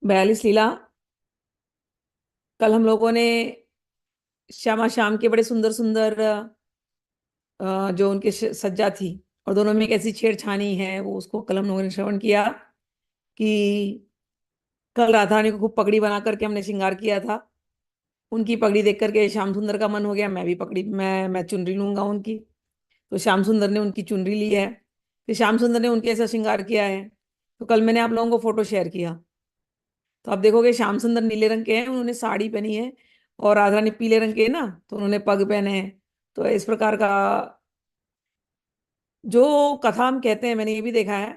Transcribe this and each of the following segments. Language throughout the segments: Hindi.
42 लीला। कल हम लोगों ने श्यामा श्याम के बड़े सुंदर सुंदर जो उनके सज्जा थी, और दोनों में एक ऐसी छेड़छानी है, वो उसको कल हम लोगों ने श्रवण किया कि कल राधा रानी को खूब पगड़ी बना करके हमने श्रृंगार किया था। उनकी पगड़ी देख करके श्याम सुंदर का मन हो गया, मैं भी पगड़ी मैं चुनरी लूंगा उनकी। तो श्याम सुंदर ने उनकी चुनरी ली है, फिर श्याम सुंदर ने उनके ऐसा श्रृंगार किया है। तो कल मैंने आप लोगों को फोटो शेयर किया, तो आप देखोगे श्याम सुंदर नीले रंग के हैं, उन्होंने साड़ी पहनी है, और राधा रानी पीले रंग के है ना, तो उन्होंने पग पहने हैं। तो इस प्रकार का जो कथा हम कहते हैं, मैंने ये भी देखा है।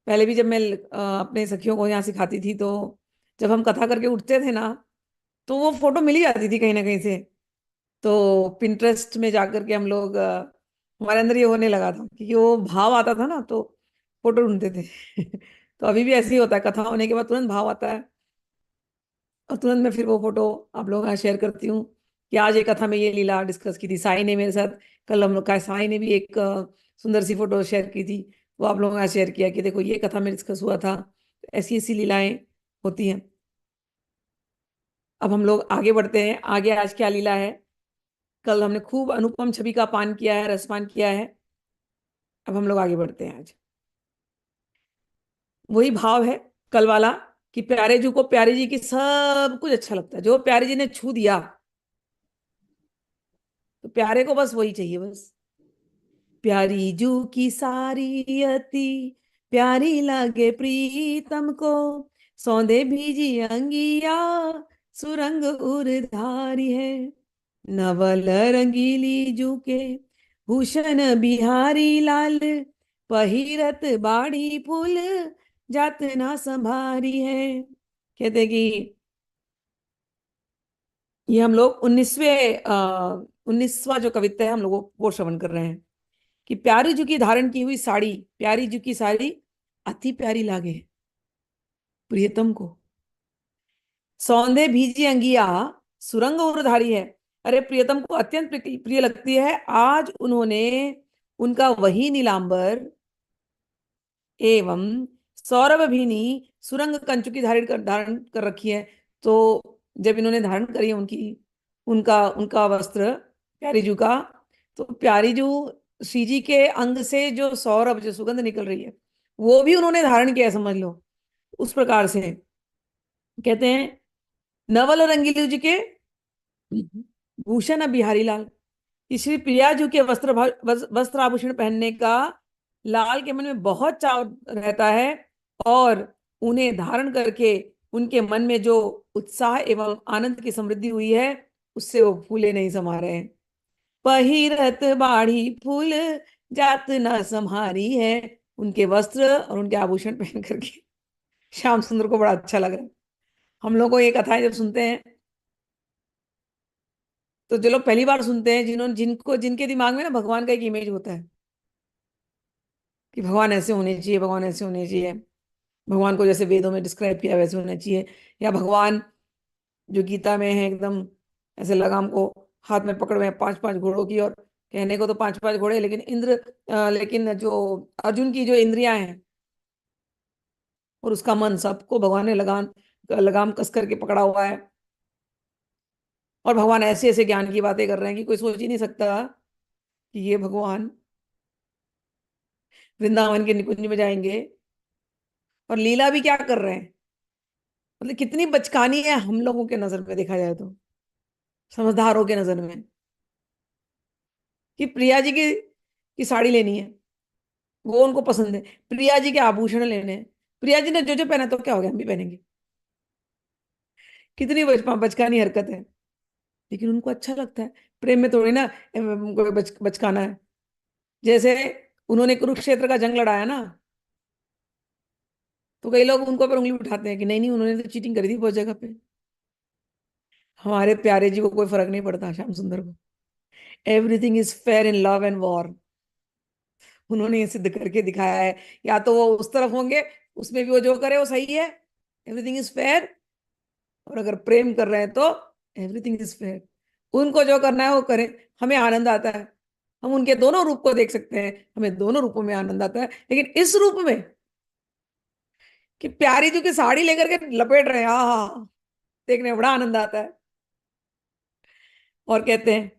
पहले भी जब मैं अपने सखियों को यहाँ सिखाती थी, तो जब हम कथा करके उठते थे ना, तो वो फोटो मिल ही जाती थी कहीं ना कहीं से। तो पिंटरेस्ट में जाकर के हम लोग हमारे अंदर ये होने लगा था, क्योंकि वो भाव आता था ना, तो फोटो ढूंढते थे। तो अभी भी ऐसे ही होता है, कथा होने के बाद तुरंत भाव आता है, और तुरंत मैं फिर वो फोटो आप लोगों का शेयर करती हूँ कि आज एक कथा में ये लीला डिस्कस की थी। साई ने मेरे साथ, कल हम लोग का साई ने भी एक सुंदर सी फोटो शेयर की थी, वो आप लोगों का शेयर किया कि देखो ये कथा में डिस्कस हुआ था। ऐसी ऐसी लीलाएं होती हैं। अब हम लोग आगे बढ़ते हैं। आगे आज क्या लीला है? कल हमने खूब अनुपम छवि का पान किया है, रसपान किया है। अब हम लोग आगे बढ़ते हैं। आज वही भाव है कल वाला, कि प्यारे जी को प्यारी जी की सब कुछ अच्छा लगता है, जो प्यारे जी ने छू दिया तो प्यारे को बस वही चाहिए बस। प्यारी जू की सारी अति प्यारी लगे प्रीतम को, सौंदे भीजी अंगिया सुरंग उर्धारी है। नवल रंगीली जू के भूषण बिहारी लाल, पहिरत बाड़ी फूल जात ना संभारी है। कहते कि ये हम लोग 19वां जो कविता है हम लोग वो श्रवण कर रहे हैं, कि प्यारी जी की धारण की हुई साड़ी, प्यारी जी की साड़ी अति प्यारी लागे प्रियतम को। सौंदे भीजी अंगिया सुरंग उर्धारी है। अरे प्रियतम को अत्यंत प्रिय लगती है। आज उन्होंने उनका वही नीलांबर एवं सौरभ भीनी सुरंग कंचुकी धारण कर रखी है। तो जब इन्होंने धारण करी है उनकी उनका उनका वस्त्र प्यारी जू का, तो प्यारी जू श्री जी के अंग से जो सौरभ, जो सुगंध निकल रही है, वो भी उन्होंने धारण किया है, समझ लो। उस प्रकार से कहते हैं नवल रंगीलू जी के भूषण बिहारी लाल, कि श्री प्रिया जी के वस्त्र आभूषण पहनने का लाल के मन में बहुत चाव रहता है, और उन्हें धारण करके उनके मन में जो उत्साह एवं आनंद की समृद्धि हुई है, उससे वो फूले नहीं समा रहे हैं। पहिरत बाढ़ी फूल जात न सम्हारी है। उनके वस्त्र और उनके आभूषण पहन करके श्याम सुंदर को बड़ा अच्छा लग रहा है। हम लोग को ये कथाएं जब सुनते हैं, तो जो लोग पहली बार सुनते हैं, जिनके दिमाग में ना भगवान का एक इमेज होता है कि भगवान ऐसे होने चाहिए, भगवान ऐसे होने चाहिए, भगवान को जैसे वेदों में डिस्क्राइब किया वैसे होना चाहिए, या भगवान जो गीता में है एकदम ऐसे लगाम को हाथ में पकड़े हुए हैं 5-5 घोड़ों की, और कहने को तो 5-5 घोड़े, लेकिन लेकिन जो अर्जुन की जो इंद्रियां हैं और उसका मन, सबको भगवान ने लगाम लगाम कस करके पकड़ा हुआ है। और भगवान ऐसे ऐसे ज्ञान की बातें कर रहे हैं कि कोई सोच ही नहीं सकता कि ये भगवान वृंदावन के निकुंज में जाएंगे और लीला भी क्या कर रहे हैं। मतलब कितनी बचकानी है हम लोगों के नजर में देखा जाए तो, समझदारों के नजर में, कि प्रिया जी की साड़ी लेनी है, वो उनको पसंद है, प्रिया जी के आभूषण लेने हैं, प्रिया जी ने जो जो पहना तो क्या हो गया, हम भी पहनेंगे। कितनी बचकानी हरकत है, लेकिन उनको अच्छा लगता है। प्रेम में थोड़ी ना कोई बचकाना है। जैसे उन्होंने कुरुक्षेत्र का जंग लड़ाया ना, तो कई लोग उनको पर उंगली उठाते हैं कि नहीं नहीं, उन्होंने तो चीटिंग करी थी बहुत जगह पे। हमारे प्यारे जी को कोई फर्क नहीं पड़ता, श्याम सुंदर को। Everything is fair in love and war. उन्होंने ये सिद्ध करके दिखाया है। या तो वो उस तरफ होंगे, उसमें भी वो जो करे वो सही है, एवरीथिंग इज फेयर। और अगर प्रेम कर रहे हैं तो एवरीथिंग इज फेयर। उनको जो करना है वो करें, हमें आनंद आता है। हम उनके दोनों रूप को देख सकते हैं, हमें दोनों रूपों में आनंद आता है। लेकिन इस रूप में कि प्यारी जी की साड़ी लेकर के लपेट रहे हैं, हाँ, देखने में बड़ा आनंद आता है। और कहते हैं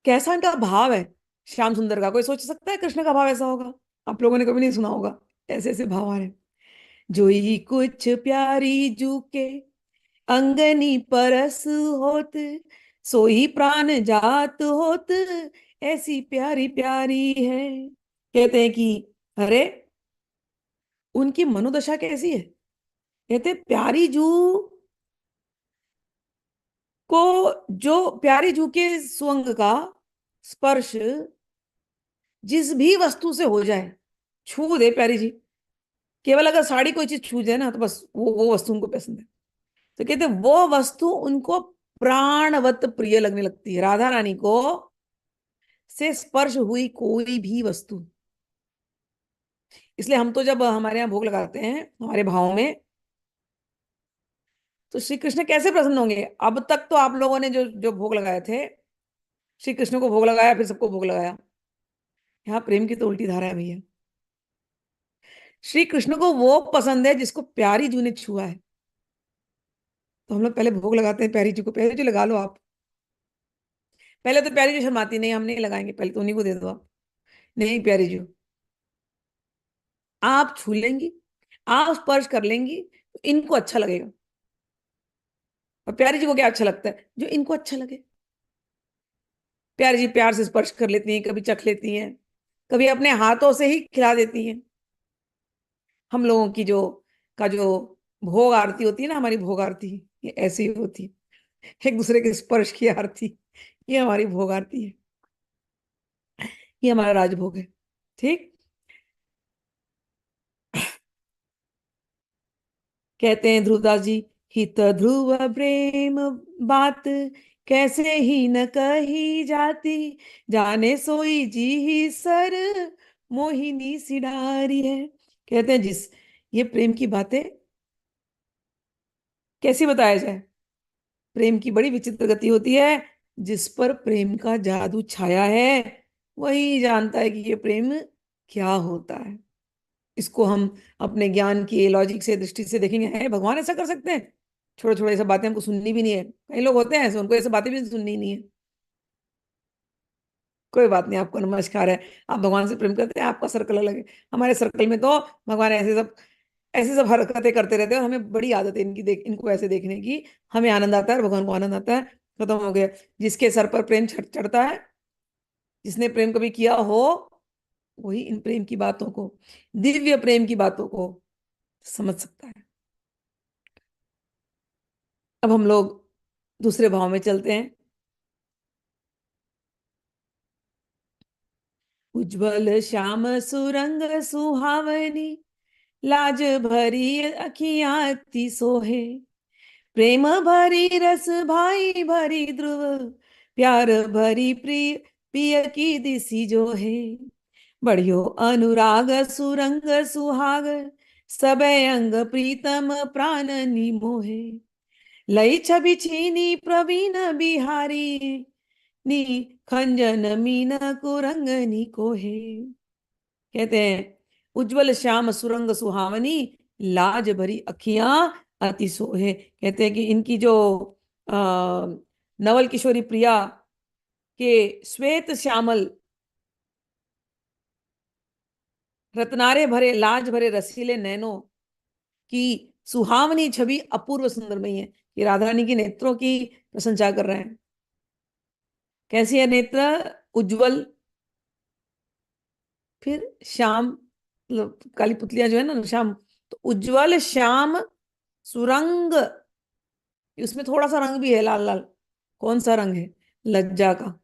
कैसा इनका भाव है श्याम सुंदर का, कोई सोच सकता है कृष्ण का भाव ऐसा होगा? आप लोगों ने कभी नहीं सुना होगा, ऐसे ऐसे भाव आ रहे हैं। जोई कुछ प्यारी जू के अंगनी परस होत, सोई प्राण जात होत, ऐसी प्यारी प्यारी है। कहते हैं कि अरे उनकी मनोदशा कैसी है। कहते प्यारी जू को, जो प्यारी जू के सुअंग का स्पर्श जिस भी वस्तु से हो जाए, छू दे प्यारी जी, केवल अगर साड़ी कोई चीज छू जाए ना तो बस वो वस्तु उनको पसंद है। तो कहते वो वस्तु उनको प्राणवत प्रिय लगने लगती है। राधा रानी को से स्पर्श हुई कोई भी वस्तु, इसलिए हम तो जब हमारे यहाँ भोग लगाते हैं हमारे भाव में, तो श्री कृष्ण कैसे प्रसन्न होंगे। अब तक तो आप लोगों ने जो जो भोग लगाए थे, श्री कृष्ण को भोग लगाया फिर सबको भोग लगाया। यहाँ प्रेम की तो उल्टी धारा है भैया। श्री कृष्ण को वो पसंद है जिसको प्यारी जू ने छुआ है। तो हम लोग पहले भोग लगाते हैं प्यारी जी को, प्यारी जी लगा लो आप। पहले तो प्यारी जी शर्माती, नहीं हम नहीं लगाएंगे, पहले तो उन्हीं को दे दो आप। नहीं प्यारी जी, आप छू लेंगी, आप स्पर्श कर लेंगी तो इनको अच्छा लगेगा। और प्यारी जी को क्या अच्छा लगता है, जो इनको अच्छा लगे। प्यारी जी प्यार से स्पर्श कर लेती हैं, कभी चख लेती हैं, कभी अपने हाथों से ही खिला देती हैं। हम लोगों की जो का जो भोग आरती होती है ना, हमारी भोग आरती ये ऐसी ही होती है, एक दूसरे के स्पर्श की आरती। ये हमारी भोग आरती है, ये हमारा राजभोग है। ठीक। कहते हैं ध्रुवदास जी, हित ध्रुव प्रेम बात, कैसे ही न कही जाती, जाने सोई जी ही सर, मोहिनी सिडारी है। कहते हैं जिस ये प्रेम की बातें कैसी बताया जाए। प्रेम की बड़ी विचित्र गति होती है, जिस पर प्रेम का जादू छाया है वही जानता है कि ये प्रेम क्या होता है। इसको हम अपने ज्ञान की लॉजिक से दृष्टि से देखेंगे, है भगवान ऐसा कर सकते हैं? छोटे छोटे ऐसे बातें हमको सुननी भी नहीं है, कई लोग होते हैं ऐसे, उनको ऐसे बातें भी सुननी नहीं है। कोई बात नहीं, आपको नमस्कार है, आप भगवान से प्रेम करते हैं, आपका सर्कल अलग है। हमारे सर्कल में तो भगवान ऐसे सब हरकतें करते रहते हैं, और हमें बड़ी आदत है इनको ऐसे देखने की। हमें आनंद आता है और भगवान को आनंद आता है। खत्म हो गया। जिसके सर पर प्रेम चढ़ता है, जिसने प्रेम कभी किया हो, वही इन प्रेम की बातों को, दिव्य प्रेम की बातों को समझ सकता है। अब हम लोग दूसरे भाव में चलते हैं। उज्जवल श्याम सुरंग सुहावनी, लाज भरी अखियां अति सोहे, प्रेम भरी रस भाई भरी ध्रुव, प्यार भरी प्रिय पिय की दिसी जो है, बढ़ियो अनुराग सुरंग सुहाग, सब अंग प्रीतम प्राण निमोहे, लई छवि छीनी प्रवीण बिहारी, नी खंजन मीन कुरंग नी कोहे। कहते हैं उज्जवल श्याम सुरंग सुहावनी, लाज भरी अखियां अति सोहे। कहते हैं कि इनकी जो आ, नवल किशोरी प्रिया के श्वेत श्यामल रत्नारे भरे लाज भरे रसीले नैनों की सुहावनी छवि अपूर्व सुंदरमयी है। ये राधा रानी की नेत्रों की प्रशंसा कर रहे हैं। कैसी है नेत्र? उज्जवल, फिर श्याम, मतलब काली पुतलियां जो है ना श्याम, तो उज्जवल श्याम सुरंग, उसमें थोड़ा सा रंग भी है लाल लाल। कौन सा रंग है? लज्जा का।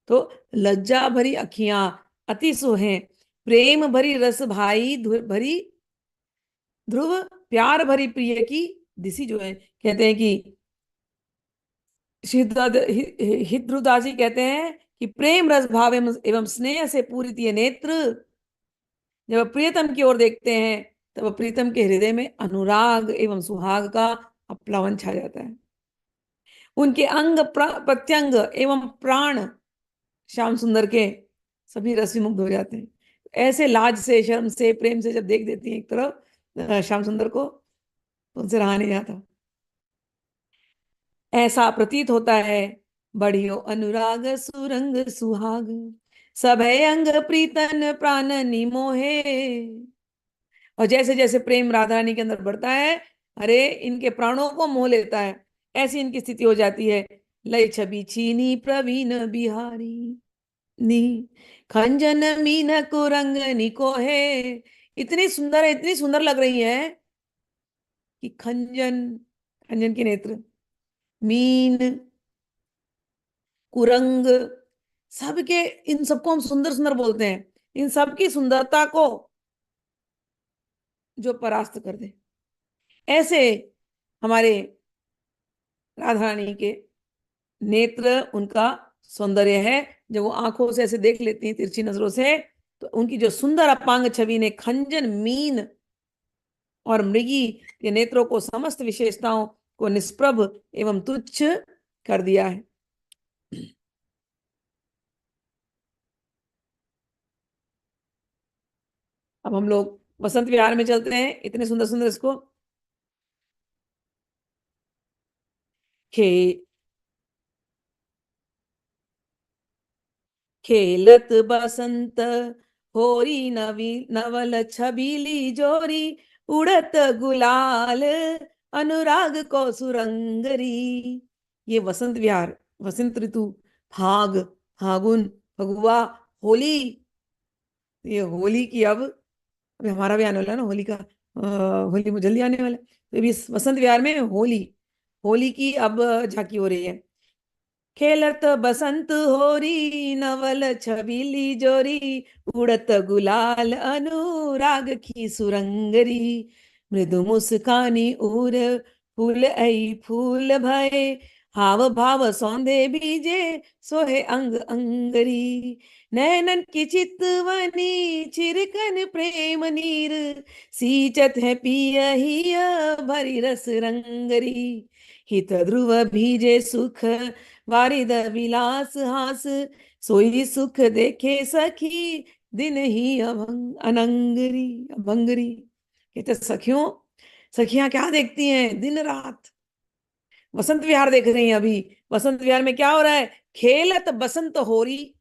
तो लज्जा भरी अखियां अति सोहे, प्रेम भरी रस भाई भरी ध्रुव, प्यार भरी प्रिय की दिशि जो है। कहते हैं कि हितध्रुदास जी कहते हैं कि प्रेम रस भाव एवं स्नेह से पूरित ये नेत्र जब प्रियतम की ओर देखते हैं, तब प्रीतम के हृदय में अनुराग एवं सुहाग का अपलावन छा जाता है। उनके अंग प्रत्यंग एवं प्राण श्याम सुंदर के सभी रस विमुग्ध हो जाते हैं। ऐसे लाज से, शर्म से, प्रेम से जब देख देती है एक तरफ श्याम सुंदर को, तो उनसे रहा नहीं जाता। ऐसा प्रतीत होता है, बढ़ियो अनुराग सुरंग सुहाग, सब है अंग प्रीतन प्राण निमोहे। और जैसे जैसे प्रेम राधा रानी के अंदर बढ़ता है, अरे इनके प्राणों को मोह लेता है, ऐसी इनकी स्थिति हो जाती है। लय छवि छीनी प्रवीण बिहारी, नी खंजन मीन कुरंग निको है। इतनी सुंदर है, इतनी सुंदर लग रही है कि खंजन, खंजन के नेत्र, मीन, कुरंग, सबके, इन सबको हम सुंदर सुंदर बोलते हैं, इन सबकी सुंदरता को जो परास्त कर दे, ऐसे हमारे राधा रानी के नेत्र, उनका सौंदर्य है। जब वो आंखों से ऐसे देख लेती हैं तिरछी नजरों से, तो उनकी जो सुंदर अपांग छवि ने खंजन, मीन और मृगी के नेत्रों को, समस्त विशेषताओं को निष्प्रभ एवं तुच्छ कर दिया है। अब हम लोग वसंत विहार में चलते हैं, इतने सुंदर सुंदर इसको खे खेलत बसंत होरी, नवी नवल छबीली जोरी, उड़त गुलाल अनुराग को सुरंगरी। ये वसंत विहार, वसंत ऋतु, फाग, फागुन, फगुआ, होली, ये होली की अब, अभी हमारा भी आने वाला है ना होली का, होली में जल्दी आने वाला है, तो अभी इस वसंत विहार में होली, होली की अब झांकी हो रही है। खेलत बसंत होरी, नवल छबीली जोरी, उड़त गुलाल अनुराग की सुरंगरी, मृदु मुस्कानी उर फूल ऐ फूल भय, हाव भाव सौंदे बीजे सोहे अंग अंगरी, नैनन की चितवनी चिरकन प्रेम नीर, सींचत है पियहिय भरी रस रंगरी, हित ध्रुव भीजे सुख वारिद विलास हास, सोई सुख देखे सखी दिन ही अनंगरी अभंगरी। कहते सखियों, सखियां क्या देखती हैं दिन रात, वसंत विहार देख रही हैं अभी। वसंत विहार में क्या हो रहा है? खेलत बसंत होरी,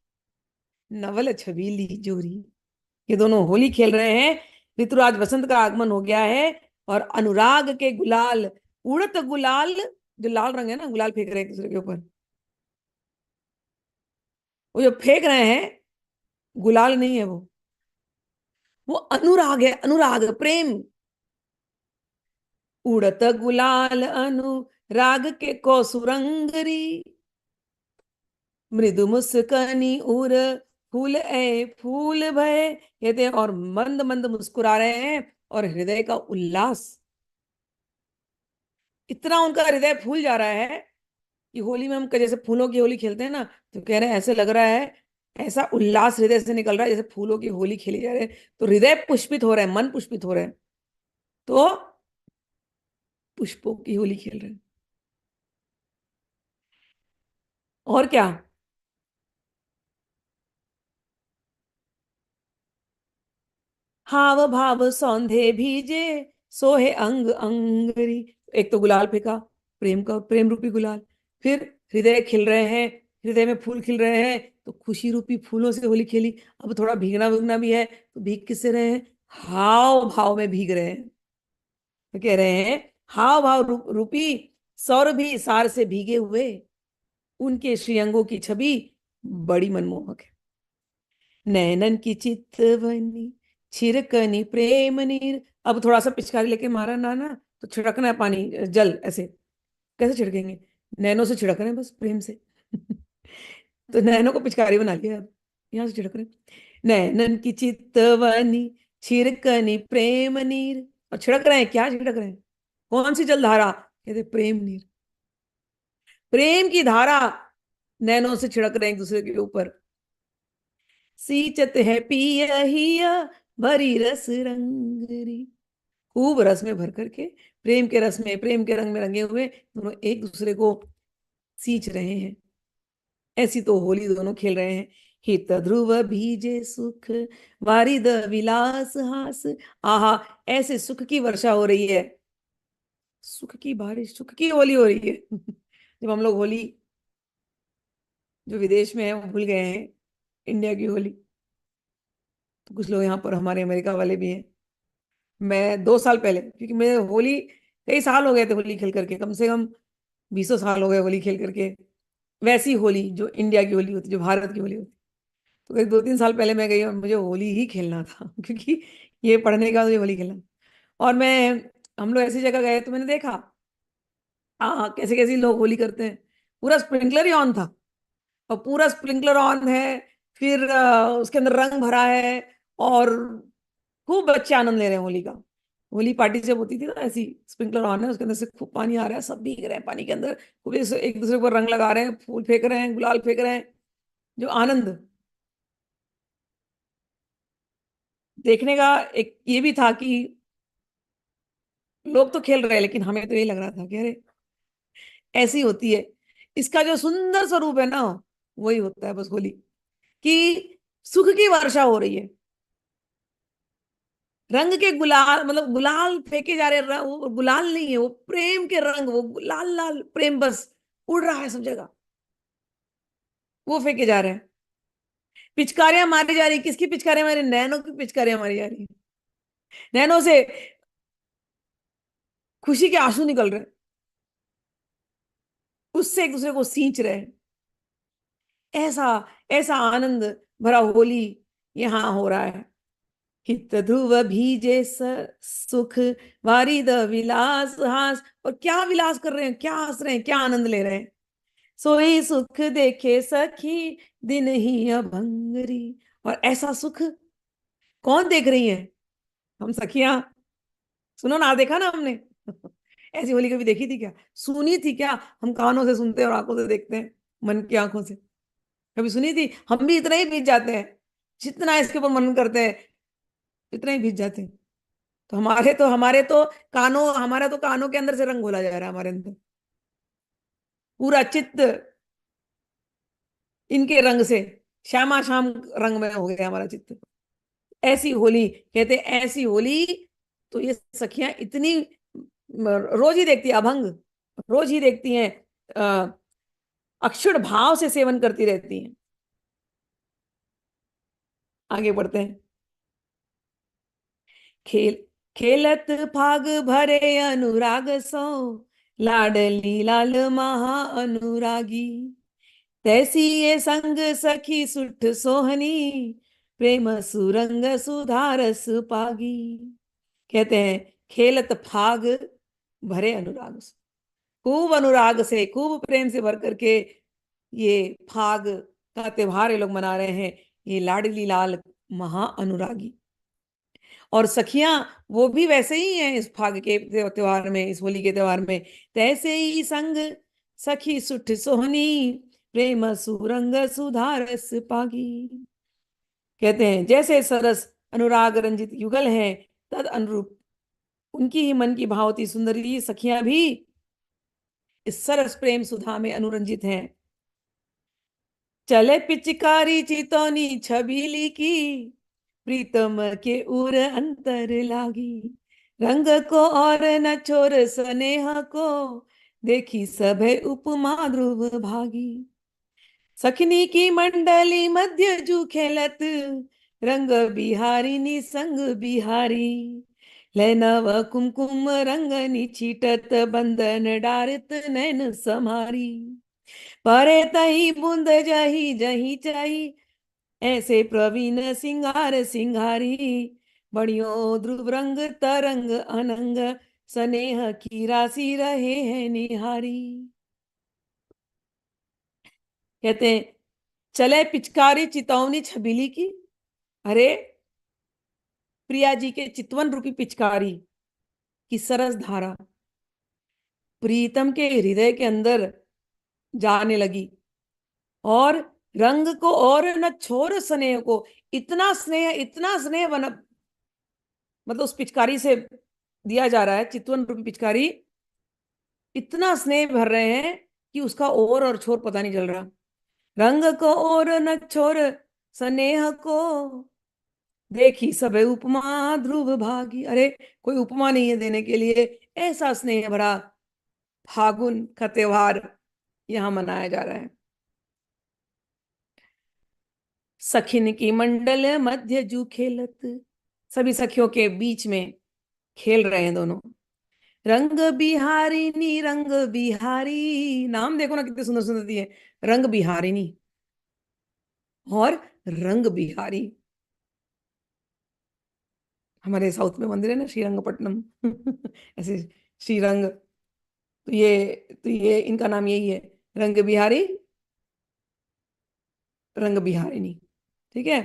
नवल छबीली जोरी। ये दोनों होली खेल रहे हैं, ऋतुराज वसंत का आगमन हो गया है, और अनुराग के गुलाल, उड़त गुलाल, जो लाल रंग है ना, गुलाल फेंक रहे हैं एक दूसरे के ऊपर, वो जो फेंक रहे हैं गुलाल नहीं है, वो अनुराग है, अनुराग प्रेम। उड़त गुलाल अनुराग के को सुरंगरी, मृदु मुस्कानी उर फूल ए फूल भय, कहते हैं, और मंद मंद मुस्कुरा रहे हैं, और हृदय का उल्लास, इतना उनका हृदय फूल जा रहा है कि होली में हम जैसे फूलों की होली खेलते हैं ना, तो कह रहे हैं ऐसे लग रहा है, ऐसा उल्लास हृदय से निकल रहा है जैसे फूलों की होली खेली जा रही है, तो हृदय पुष्पित हो रहा है, मन पुष्पित हो रहा है, तो पुष्पों की होली खेल रहे हैं। और क्या, हाव भाव सौंधे भीजे सोहे अंग अंगरी। एक तो गुलाल फेंका, प्रेम का, प्रेम रूपी गुलाल, फिर हृदय खिल रहे हैं, हृदय में फूल खिल रहे हैं, तो खुशी रूपी फूलों से होली खेली। अब थोड़ा भीगना भीगना भी है, तो भीग किससे रहे हैं? हाव भाव में भीग रहे हैं। तो कह रहे हैं हाव भाव रूपी सौर भी सार से भीगे हुए, उनके श्रीअंगों की छवि बड़ी मनमोहक है। नैनन की चितवनी छिरकनी प्रेम नीर। अब थोड़ा सा पिचकारी लेके मारा ना ना, तो छिड़कना है पानी, जल ऐसे, कैसे छिड़केंगे? नैनों से छिड़क रहे हैं बस प्रेम से। तो नैनों को पिचकारी बना लिया, अब यहाँ से छिड़क रहे हैं। नैनन की चितवनी छिरकनी प्रेम नीर, और छिड़क रहे हैं, क्या छिड़क रहे हैं? कौन सी जलधारा? कहते प्रेम नीर, प्रेम की धारा नैनों से छिड़क रहे हैं एक दूसरे के ऊपर। सींचत है पियहिया भरी रस रंगरी, खूब रस में भर करके, प्रेम के रस में, प्रेम के रंग में रंगे हुए दोनों एक दूसरे को सींच रहे हैं। ऐसी तो होली दोनों खेल रहे हैं हित ध्रुव भीजे सुख वारिद विलास हास। आहा, ऐसे सुख की वर्षा हो रही है, सुख की बारिश, सुख की होली हो रही है। जब हम लोग होली, जो विदेश में है, वो भूल गए हैं इंडिया की होली। तो कुछ लोग यहाँ पर हमारे अमेरिका वाले भी हैं। मैं 2 साल पहले, क्योंकि मैं होली, कई साल हो गए थे होली खेल करके, कम से कम 20 साल हो गए होली खेल करके। वैसी होली जो इंडिया की होली होती, जो भारत की होली होती। तो करीब 2-3 साल पहले मैं गई और मुझे होली ही खेलना था। क्योंकि ये पढ़ने का मुझे होली खेलना। और मैं, हम लोग ऐसी जगह गए तो मैंने देखा, हाँ, कैसे कैसे लोग होली करते हैं। पूरा स्प्रिंकलर ही ऑन था, और पूरा स्प्रिंकलर ऑन है, फिर उसके अंदर रंग भरा है, और खूब बच्चे आनंद ले रहे हैं होली का। होली पार्टी जब होती थी ना, ऐसी स्प्रिंकलर ऑन है, उसके अंदर से खूब पानी आ रहा है, सब भीग रहे हैं पानी के अंदर, खूब एक दूसरे पर रंग लगा रहे हैं, फूल फेंक रहे हैं, गुलाल फेंक रहे हैं। जो आनंद देखने का एक ये भी था कि लोग तो खेल रहे हैं, लेकिन हमें तो ये लग रहा था कि अरे, ऐसी होती है। इसका जो सुंदर स्वरूप है ना, वही होता है बस होली, कि सुख की वर्षा हो रही है। रंग के गुलाल, मतलब गुलाल फेंके जा रहे हैं, वो गुलाल नहीं है, वो प्रेम के रंग, वो लाल लाल प्रेम बस उड़ रहा है सब जगह, वो फेंके जा रहे हैं। पिचकारियां मारी जा रही, किसकी पिचकारियां मारी? नैनो की पिचकारियां मारी जा रही है। नैनो से खुशी के आंसू निकल रहे हैं, उससे एक दूसरे को सींच रहे हैं। ऐसा, ऐसा आनंद भरा होली यहाँ हो रहा है। हित ध्रुव भीजे सुख वारिद विलास हास। और क्या विलास कर रहे हैं, क्या हंस रहे हैं, क्या आनंद ले रहे हैं। सोई सुख देखे सखी दिन ही अभंगरी। और ऐसा सुख कौन देख रही है? हम सखियां। सुनो ना, देखा ना हमने? ऐसी होली कभी देखी थी क्या? सुनी थी क्या? हम कानों से सुनते हैं और आंखों से देखते हैं, मन की आंखों से। कभी सुनी थी? हम भी इतना ही बीत जाते हैं, जितना इसके ऊपर मनन करते हैं, इतना ही बीत जाते हैं। तो हमारे तो कानों, हमारा तो कानों के अंदर से रंग घोला जा रहा है हमारे अंदर। पूरा चित्त इनके रंग से श्यामा श्याम रंग में हो गया हमारा चित्त। ऐसी होली कहते हैं, ऐसी होली। तो ये सखियां इतनी रोज ही देखती है अभंग, रोज ही देखती हैं, अक्षुण भाव से सेवन करती रहती हैं। आगे बढ़ते हैं। खेल खेलत फाग भरे अनुराग सो, लाडली लाल महा अनुरागी। तैसी ये संग सखी सुठ सोहनी, प्रेम सुरंग सुधारस पागी। कहते हैं, खेलत फाग भरे अनुराग से, खूब अनुराग से, खूब प्रेम से भर करके ये फाग का त्योहार ये लोग मना रहे हैं। ये लाडली लाल महा अनुरागी। और सखियां, वो भी वैसे ही हैं इस फाग के त्योहार में, इस होली के त्योहार में। तैसे ही संग सखी सुठ सोहनी, प्रेम सुरंग सुधारस पागी। कहते हैं, जैसे सरस अनुराग रंजित युगल है, तद अनुरूप उनकी ही मन की भावती सुंदरी सखियां भी इस सरस प्रेम सुधा में अनुरंजित हैं। चले पिचकारी चितौनी छबीली की, प्रीतम के उर अंतर लागी। रंग को और न छोर स्नेह को, देखी सभे उपमा ध्रुव भागी। सखनी की मंडली मध्य जू खेलत, रंग बिहारी निसंग बिहारी। लैनव कुमकुम रंगनी छीटत, बंधन डारत नैन समारी। परे तही बूंद जही जही चाही, ऐसे प्रवीण सिंगार सिंगारी। बड़ियों ध्रुव रंग तरंग अनंग, स्नेह की राशि रहे हैं निहारी। कहते हैं, चले पिचकारी चितौनी छबीली की। अरे, प्रिया जी के चितवन रूपी पिचकारी की सरस धारा प्रीतम के हृदय के अंदर जाने लगी, और रंग को और न छोर स्नेह को। इतना स्नेह बना, मतलब उस पिचकारी से दिया जा रहा है, चितवन रूपी पिचकारी। इतना स्नेह भर रहे हैं कि उसका और छोर पता नहीं चल रहा। रंग को और न छोर स्नेह को देखी सब उपमा ध्रुव भागी। अरे कोई उपमा नहीं है देने के लिए, ऐसा स्नेह भरा फागुन का त्योहार यहाँ मनाया जा रहा है। सखिन की मंडल मध्य जू खेलत, सभी सखियों के बीच में खेल रहे हैं दोनों। रंग बिहारिनी रंग बिहारी, नाम देखो ना कितने सुंदर सुंदर दिए, रंग बिहारिनी और रंग बिहारी। हमारे साउथ में मंदिर है ना श्रीरंगपट्टनम ऐसे श्रीरंग, तो ये इनका नाम यही है, रंग बिहारी रंग बिहारिनी। ठीक है।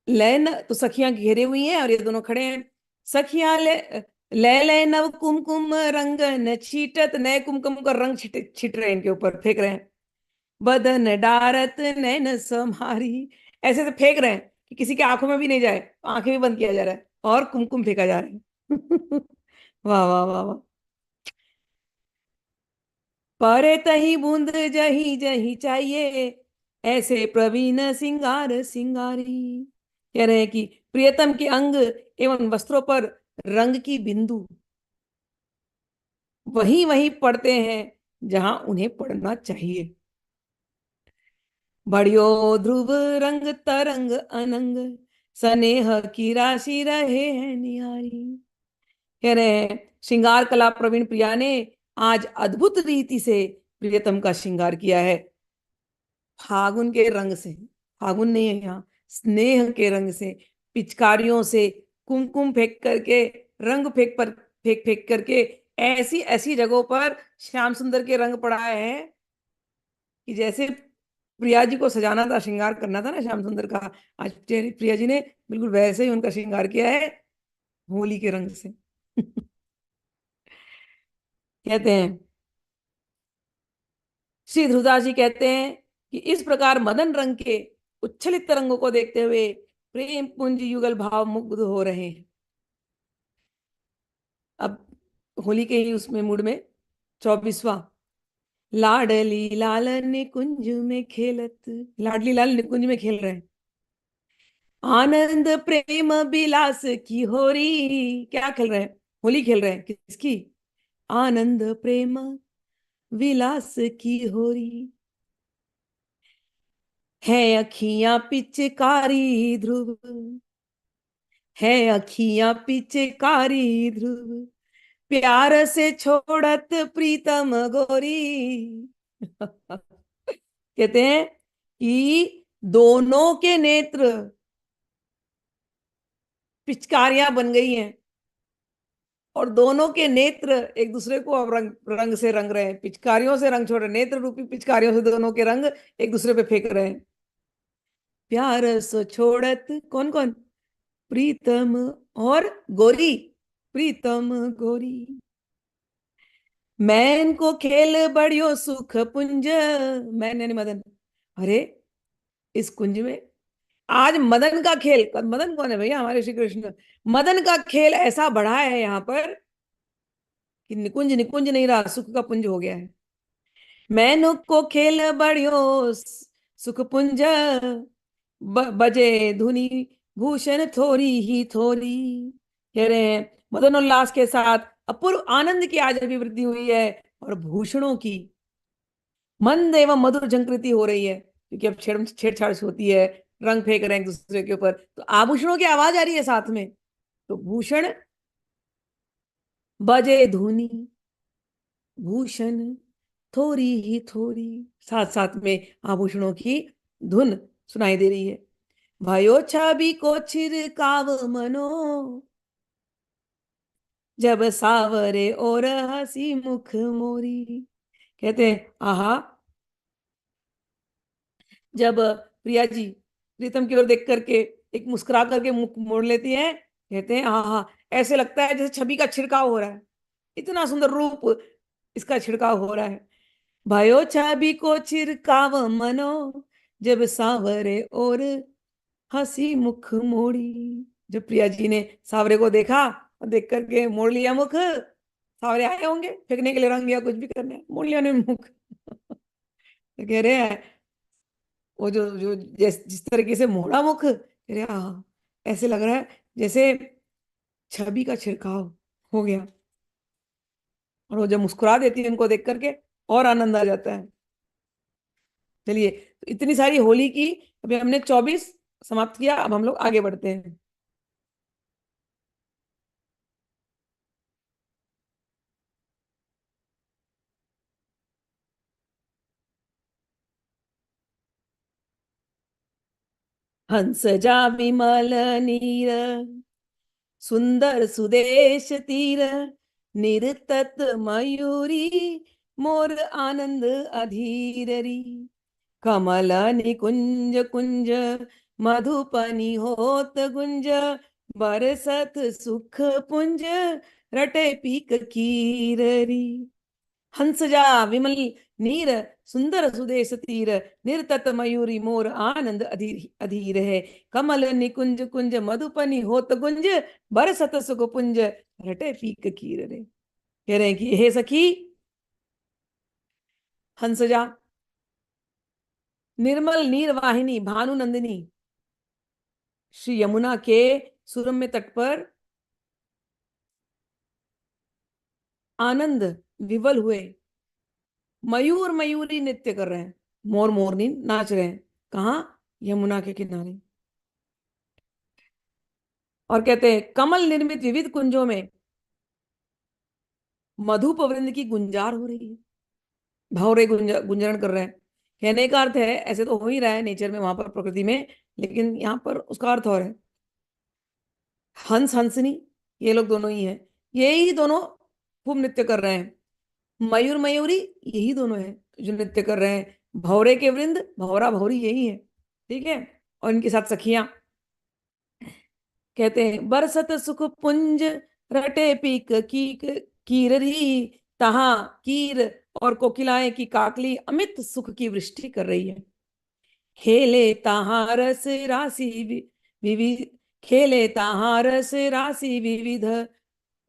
लय तो सखियां घेरे हुई हैं और ये दोनों खड़े हैं। सखियां ले लय लय नव कुमकुम रंग न छीटत, नए कुमकुम का रंग छिट रहे हैं, इनके ऊपर फेंक रहे हैं। बदन डारत नैन समारी, ऐसे से फेंक रहे हैं कि किसी के आंखों में भी नहीं जाए, आंखें भी बंद किया जा रहा है और कुमकुम फेंका जा रहा है वाह वाह वाह वाह। परे तही बूंद जही जही चाहिए, ऐसे प्रवीण सिंगार सिंगारी। कह रहे हैं कि प्रियतम के अंग एवं वस्त्रों पर रंग की बिंदु वहीं वहीं पड़ते हैं जहां उन्हें पड़ना चाहिए। बढ़ियो ध्रुव रंग तरंग अनंग, स्नेह की राशि रहे हैं निहारी। कह रहे हैं श्रृंगार कला प्रवीण प्रिया ने आज अद्भुत रीति से प्रियतम का श्रृंगार किया है, फागुन के रंग से। फागुन नहीं है यहाँ, स्नेह के रंग से, पिचकारियों से, कुमकुम फेंक करके, रंग फेंक फेंक करके, ऐसी ऐसी जगहों पर श्याम सुंदर के रंग पड़ाए हैं कि जैसे प्रिया जी को सजाना था, श्रृंगार करना था ना श्याम सुंदर का, आज प्रिया जी ने बिल्कुल वैसे ही उनका श्रृंगार किया है, होली के रंग से कहते हैं, श्री ध्रुवदास जी कहते हैं कि इस प्रकार मदन रंग के उच्छलित तरंगों को देखते हुए प्रेम पुंज युगल भाव मुग्ध हो रहे हैं। अब होली के ही उसमें मूड में 24वां, लाडली लाल निकुंज में खेलत, लाडली लाल निकुंज में खेल रहे हैं, आनंद प्रेम विलास की होरी। क्या खेल रहे हैं? होली खेल रहे हैं, किसकी? आनंद प्रेम विलास की होरी। है अखियां पिचकारी ध्रुव, है अखियां पिचकारी ध्रुव, प्यार से छोड़त प्रीतम गोरी कहते हैं कि दोनों के नेत्र पिचकारियां बन गई हैं और दोनों के नेत्र एक दूसरे को अब रंग रंग से रंग रहे हैं, पिचकारियों से रंग छोड़ रहे हैं, नेत्र रूपी पिचकारियों से दोनों के रंग एक दूसरे पे फेंक रहे हैं। प्यार सो छोड़त, कौन कौन? प्रीतम और गोरी, प्रीतम गोरी। मैन को खेल बढ़ियो सुख पुंज, मैन यानी मदन। अरे इस कुंज में आज मदन का खेल, मदन कौन है भैया? हमारे श्री कृष्ण। मदन का खेल ऐसा बढ़ा है यहाँ पर कि निकुंज निकुंज नहीं रहा, सुख का पुंज हो गया है। मैनु को खेल बढ़ियो सुख पुंज, बजे धुनी भूषण थोड़ी ही थोड़ी। कह रहे हैं मदन उल्लास के साथ अपूर्व आनंद की आज अभिवृद्धि हुई है और भूषणों की मंद एवं मधुर झंकृति हो रही है, क्योंकि अब छेड़छाड़ होती है, रंग फेंक रहे हैं एक दूसरे के ऊपर, तो आभूषणों की आवाज आ रही है साथ में। तो भूषण, बजे धुनी भूषण थोड़ी ही थोड़ी, साथ साथ में आभूषणों की धुन सुनाई दे रही है। भयो छवि को छिड़काव मनो, जब सावरे और हसी मुख मोरी। कहते हैं आहा, जब प्रिया जी प्रीतम की ओर देख करके एक मुस्कुरा करके मुख मोड़ लेती हैं, कहते हैं हाँ हाँ, ऐसे लगता है जैसे छवि का छिड़काव हो रहा है, इतना सुंदर रूप इसका छिड़काव हो रहा है। भयो छवि को छिड़काव मनो, जब सांवरे और हंसी मुख मोड़ी। जब प्रिया जी ने सांवरे को देखा और देख करके मोड़ लिया मुख, सांवरे आए होंगे फेंकने के लिए रंग या कुछ भी करने, मोड़ लिया उन्होंने मुख तो कह रहे हैं वो जो जो जिस तरीके से मोड़ा मुख, अरे हाँ, ऐसे लग रहा है जैसे छवि का छिड़काव हो गया। और वो जब मुस्कुरा देती है उनको देख करके, और आनंद आ जाता है। चलिए, तो इतनी सारी होली की, अभी हमने 24 समाप्त किया, अब हम लोग आगे बढ़ते हैं। हंस जा विमल नीर, सुंदर सुदेश तीर, निरतत मयूरी, मोर आनंद अधीररी, कमल निकुंज कुंज, मधुपनि होत गुंज, बरसत सुख पुंज, रटे पीक कीररी। हंसजा विमल नीर, सुंदर सुदेश तीर, निरतत मयूरी, मोर आनंद अधीर अधीर है, कमल निकुंज कुंज, मधुपनि होत गुंज, बरसत सुख पुंज, रटे पीक कीर रे। कह रहे हैं कि हे सखी, हंसजा, निर्मल नीर वाहिनी भानु नंदिनी, श्री यमुना के सुरम्य तट पर आनंद विवल हुए मयूर मयूरी नृत्य कर रहे हैं, मोर मोरनी नाच रहे हैं। कहाँ? यमुना के किनारे। और कहते हैं कमल निर्मित विविध कुंजों में मधुप वृंद की गुंजार हो रही है, भौरे गुंजरण कर रहे हैं। कहने का अर्थ है, ऐसे तो हो ही रहा है नेचर में, वहां पर प्रकृति में, लेकिन यहाँ पर उसका अर्थ और है। हंस हंसनी, ये लोग दोनों ही हैं, यही दोनों खूब नृत्य कर रहे हैं। मयूर मयूरी, यही दोनों हैं जो नृत्य कर रहे हैं। भौरे के वृंद, भौरा भौरी यही है, ठीक है। और इनके साथ सखियां, कहते हैं बरसत सुख पुंज, रटे पीक की कीररी, तहा कीर और कोकिलाएं की काकली अमित सुख की वृष्टि कर रही है। खेले तहाँ रस राशि विविध, खेले तहाँ रस राशि विविध,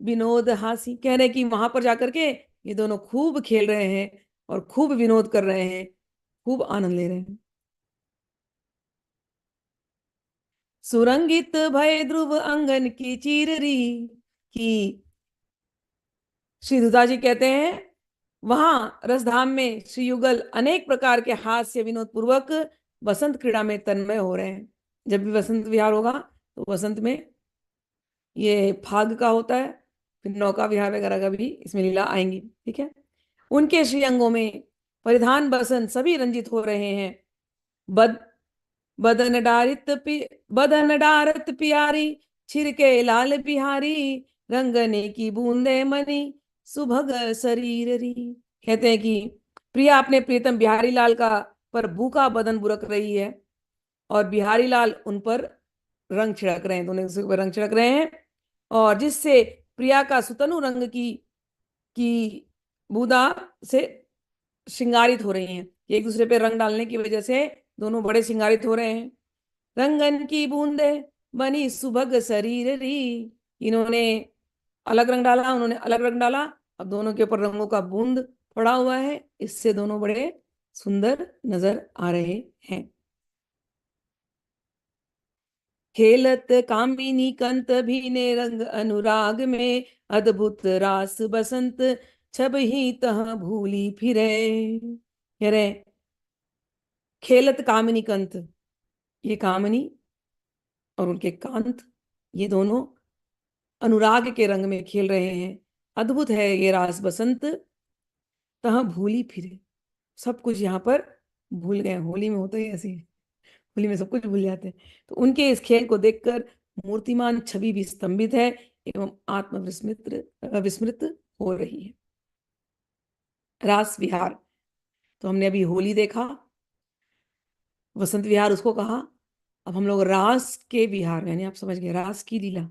विनोद हासी। कह रहे कि वहां पर जाकर के ये दोनों खूब खेल रहे हैं और खूब विनोद कर रहे हैं, खूब आनंद ले रहे हैं। सुरंगित भय ध्रुव अंगन की चीररी, की श्री दुधा जी कहते हैं वहां रसधाम में श्री युगल अनेक प्रकार के हास्य विनोद पूर्वक वसंत क्रीड़ा में तन्मय हो रहे हैं। जब भी वसंत विहार होगा तो वसंत में ये फाग का होता है, फिर नौका विहार वगैरह का भी इसमें लीला आएंगी, ठीक है। उनके श्री अंगों में परिधान बसन सभी रंजित हो रहे हैं। बद बदन डारित पि बदन डारत प्यारी, छिरके लाल बिहारी, रंगने की बूंदे मनी, सुभग शरीर री। कहते हैं कि प्रिया अपने प्रीतम बिहारी लाल का पर भूखा बदन बुरक रही है, और बिहारी लाल उन पर रंग छिड़क रहे हैं, दोनों एक दूसरे पर रंग छिड़क रहे हैं। और जिससे प्रिया का सुतनु रंग की बूंदा से श्रृंगारित हो रही हैं। एक दूसरे पे रंग डालने की वजह से दोनों बड़े श्रृंगारित हो रहे हैं। रंगन की बूंदे बनी सुभग शरीर री, इन्होंने अलग रंग डाला, उन्होंने अलग रंग डाला, अब दोनों के ऊपर रंगों का बूंद पड़ा हुआ है, इससे दोनों बड़े सुंदर नजर आ रहे हैं। खेलत कामिनी कंत भी ने रंग अनुराग में, अद्भुत रास बसंत छब ही तह भूली फिरे। कह रहे खेलत कामिनी कंत, ये कामिनी और उनके कांत, ये दोनों अनुराग के रंग में खेल रहे हैं। अद्भुत है ये रास बसंत, तह भूली फिरे। सब कुछ यहाँ पर भूल गए। होली में होता ही ऐसे ही, होली में सब कुछ भूल जाते हैं। तो उनके इस खेल को देखकर मूर्तिमान छवि भी स्तंभित है एवं आत्म विस्मृत विस्मृत हो रही है। रास विहार, तो हमने अभी होली देखा, वसंत विहार उसको कहा। अब हम लोग रास के विहार, यानी आप समझ गए रास की लीला,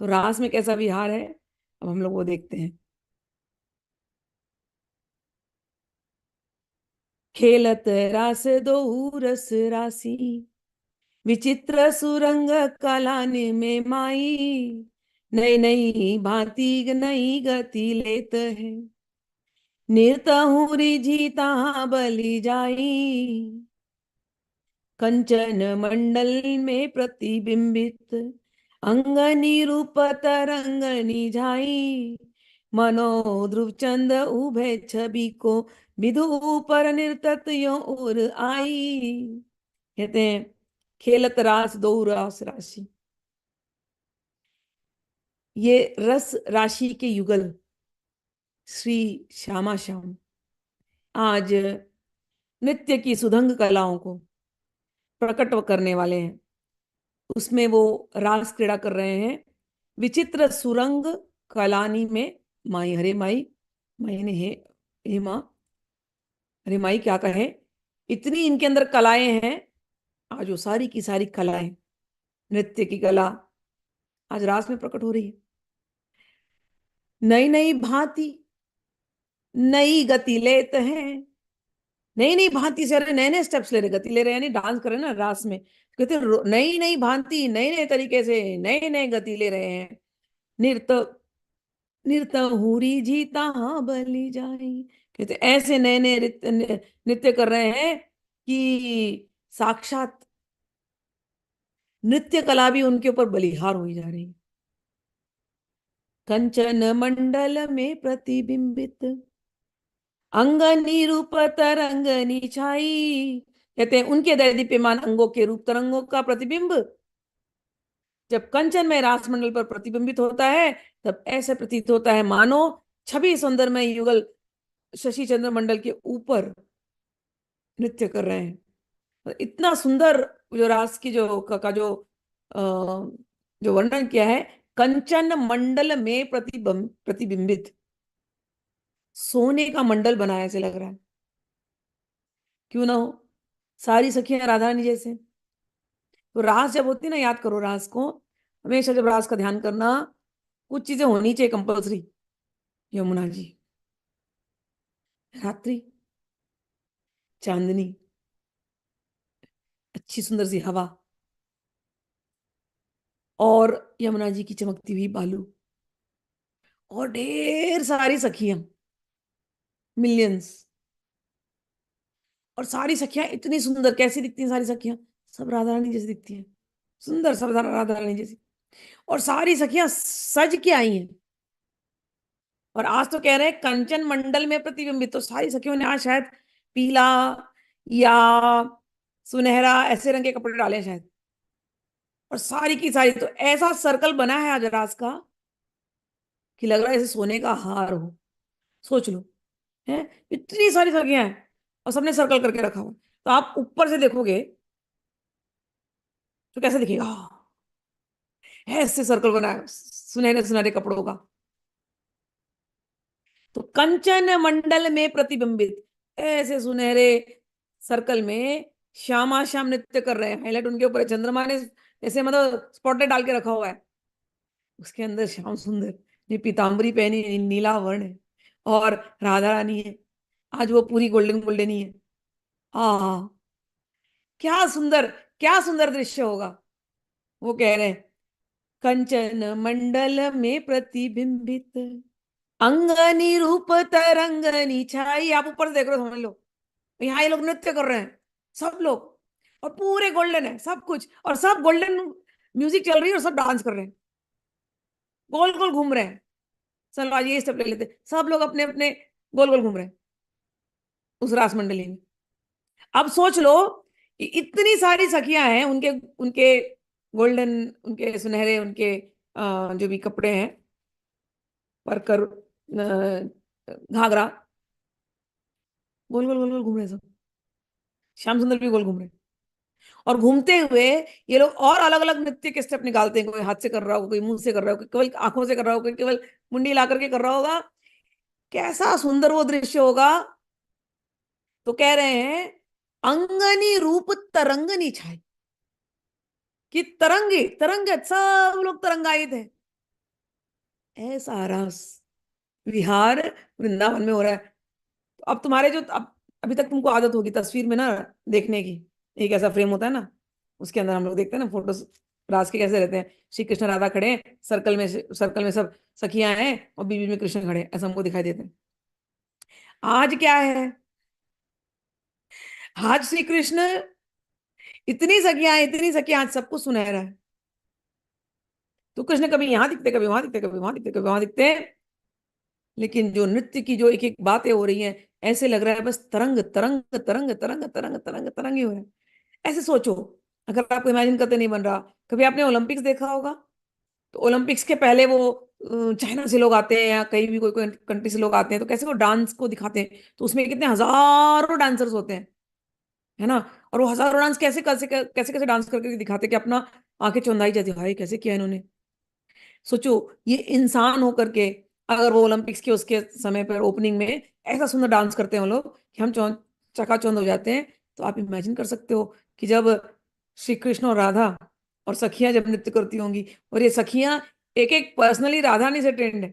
तो रास में कैसा विहार है, अब हम लोग वो देखते हैं। खेलत रास दो रस राशि, विचित्र सुरंग कलाने में माई, नई नई भांति नई गति लेत है, निरतहुँ रिझी तहाँ बलि जाई। कंचन मंडल में प्रतिबिंबित अंगनी रूप तरंगनी झाई, मनो ध्रुव चंद उभय छवि को विधु पर निर्तत यो उर आई। कहते हैं खेलत रास दो रास राशि, ये रस राशि के युगल श्री श्यामा श्याम आज नृत्य की सुधंग कलाओं को प्रकट करने वाले हैं। उसमें वो रास क्रीड़ा कर रहे हैं। विचित्र सुरंग कलानी में माई, हरे माई, माई ने हे माँ, अरे माई क्या कहे, इतनी इनके अंदर कलाएं हैं। आज वो सारी की सारी कलाएं, नृत्य की कला आज रास में प्रकट हो रही है। नई नई भांति नई गति लेते हैं, नई नई भांति से, अरे नए नए स्टेप्स ले रहे, गति ले रहे हैं, यानी डांस कर रहे हैं ना रास में। कहते नई नई भांति, नए नए तरीके से नए नए गति ले रहे हैं। नृत्य नृत्य हुरी जीता हाँ बलि जाई। कहते ऐसे नए नए नृत्य कर रहे हैं कि साक्षात नृत्य कला भी उनके ऊपर बलिहार हुई जा रही है। कंचन मंडल में प्रतिबिंबित अंगनी रूप तरंगनी छाई। कहते हैं उनके दैदीप्यमान अंगों के रूप तरंगों का प्रतिबिंब जब कंचन में रास मंडल पर प्रतिबिंबित होता है, तब ऐसे प्रतीत होता है मानो छवि सुंदर में युगल शशि चंद्र मंडल के ऊपर नृत्य कर रहे हैं। इतना सुंदर जो रास की जो का जो अ, जो वर्णन किया है, कंचन मंडल में प्रतिबिंबित, सोने का मंडल बनाया ऐसे लग रहा है। क्यों ना हो, सारी सखियां राधा रानी जैसे। तो रास जब होती है ना, याद करो रास को, हमेशा जब रास का ध्यान करना, कुछ चीजें होनी चाहिए कंपल्सरी। यमुना जी, रात्रि, चांदनी, अच्छी सुंदर सी हवा, और यमुना जी की चमकती हुई बालू, और ढेर सारी सखियां, मिलियंस। और सारी सखियां इतनी सुंदर, कैसी दिखती हैं सारी सखियां? सब राधा रानी जैसी दिखती हैं, सुंदर, सब राधा रानी जैसी। और सारी सखियां सज के आई हैं। और आज तो कह रहे हैं कंचन मंडल में प्रतिबिंबित, तो सारी सखियों ने आज शायद पीला या सुनहरा ऐसे रंग के कपड़े डाले हैं शायद। और सारी की सारी तो ऐसा सर्कल बना है आज रास का कि लग रहा है जैसे सोने का हार हो। सोच लो, है इतनी सारी सखियां हैं और सबने सर्कल करके रखा हुआ। तो आप ऊपर से देखोगे तो कैसे दिखेगा? ऐसे सर्कल बना है सुनहरे सुनहरे कपड़ों का। तो कंचन मंडल में प्रतिबिंबित, ऐसे सुनहरे सर्कल में श्यामा श्याम नृत्य कर रहे हैं। हाईलाइट उनके ऊपर है, चंद्रमा ने ऐसे मतलब स्पॉटलाइट डाल के रखा हुआ है। उसके अंदर श्याम सुंदर, ये पीताम्बरी पहनी, नीला वर्ण है, और राधा रानी है। आज वो पूरी गोल्डन गोल्डन ही है। हाँ, क्या सुंदर, क्या सुंदर दृश्य होगा। वो कह रहे हैं कंचन मंडल में प्रतिबिंबित अंगनी रूप तरंगनी छाई। आप ऊपर से देख रहे हो, समझ लो यहाँ ये लोग नृत्य कर रहे हैं सब लोग, और पूरे गोल्डन है सब कुछ, और सब गोल्डन म्यूजिक चल रही है, और सब डांस कर रहे हैं, गोल गोल घूम रहे हैं। चलो आज ये स्टेप ले लेते हैं। सब लोग अपने अपने गोल गोल घूम रहे हैं उस रास मंडली में। अब सोच लो इतनी सारी सखियां हैं, उनके उनके गोल्डन, उनके सुनहरे, उनके जो भी कपड़े हैं, परकर, घाघरा, गोल गोल गोल गोल घूम रहे हैं सब। श्याम सुंदर भी गोल घूम रहे हैं। और घूमते हुए ये लोग और अलग अलग नृत्य के स्टेप निकालते हैं। कोई हाथ से कर रहा होगा, कोई मुंह से कर रहा होगा, कोई केवल आंखों से कर रहा होगा, कोई केवल मुंडी ला करके कर रहा होगा। कैसा सुंदर वो दृश्य होगा। तो कह रहे हैं अंगनी रूप तरंगनी छाई, कि तरंगी तरंग, सब लोग तरंगायित है। ऐसा रस विहार वृंदावन में हो रहा है। तो अब तुम्हारे जो अब अभी तक तुमको आदत होगी तस्वीर में ना देखने की, एक ऐसा फ्रेम होता है ना, उसके अंदर हम लोग देखते हैं ना फोटोज, रास के कैसे रहते हैं, श्री कृष्ण राधा खड़े हैं सर्कल में, सर्कल में सब सखियां हैं, और बीच बीच में कृष्ण खड़े हैं, ऐसा हमको दिखाई देते हैं। आज क्या है? आज श्री कृष्ण इतनी सखियां, आज सबको सुनहरा है। तो कृष्ण कभी यहाँ दिखते, कभी वहां दिखते, कभी वहां दिखते, कभी वहां दिखते हैं। लेकिन जो नृत्य की जो एक एक बातें हो रही हैं, ऐसे लग रहा है बस तरंग तरंग तरंग तरंग तरंग तरंग तरंग ही हो रहा है। ऐसे सोचो, अगर आपको इमेजिन करते नहीं बन रहा। कभी आपने ओलंपिक्स देखा होगा, तो ओलंपिक्स के पहले वो चाइना से लोग आते हैं या कहीं भी कोई कोई कंट्री से लोग आते हैं, तो कैसे वो डांस को दिखाते हैं, तो उसमें कितने हजारों डांसर्स होते हैं, है ना। और वो हजारों डांस कैसे कैसे कैसे कैसे डांस करके दिखाते हैं कि अपना आंखें चौंधाई जाती है, भाई कैसे किया इन्होंने। सोचो, ये इंसान होकर के अगर वो ओलंपिक्स के उसके समय पर ओपनिंग में ऐसा सुंदर डांस करते हैं वो लोग कि हम चकाचौंध हो जाते हैं। तो आप इमेजिन कर सकते हो कि जब श्री कृष्ण और राधा और सखियां जब नृत्य करती होंगी, और ये सखियां एक एक पर्सनली राधा रानी से ट्रेंड है,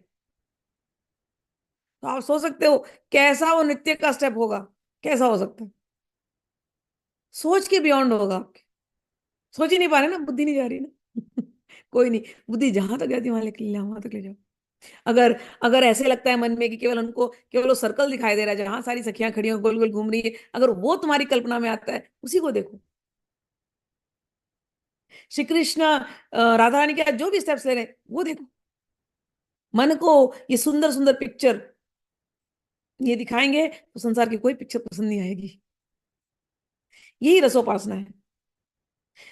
तो आप सोच सकते हो कैसा वो नृत्य का स्टेप होगा, कैसा हो सकता है। सोच के बियॉन्ड होगा आपके। सोच ही नहीं पा रहे ना, बुद्धि नहीं जा रही ना। कोई नहीं, बुद्धि जहां तक जाती है वहां लेके ले जाओ, वहां तक ले जाओ। अगर अगर ऐसे लगता है मन में कि केवल उनको केवल वो सर्कल दिखाई दे रहा है जहां सारी सखियां खड़ी हो गोल गोल घूम रही है, अगर वो तुम्हारी कल्पना में आता है, उसी को देखो। श्री कृष्ण राधा रानी के जो भी स्टेप्स ले रहे हैं वो देखो। मन को ये सुंदर सुंदर पिक्चर ये दिखाएंगे तो संसार की कोई पिक्चर पसंद नहीं आएगी। यही रसोपासना है।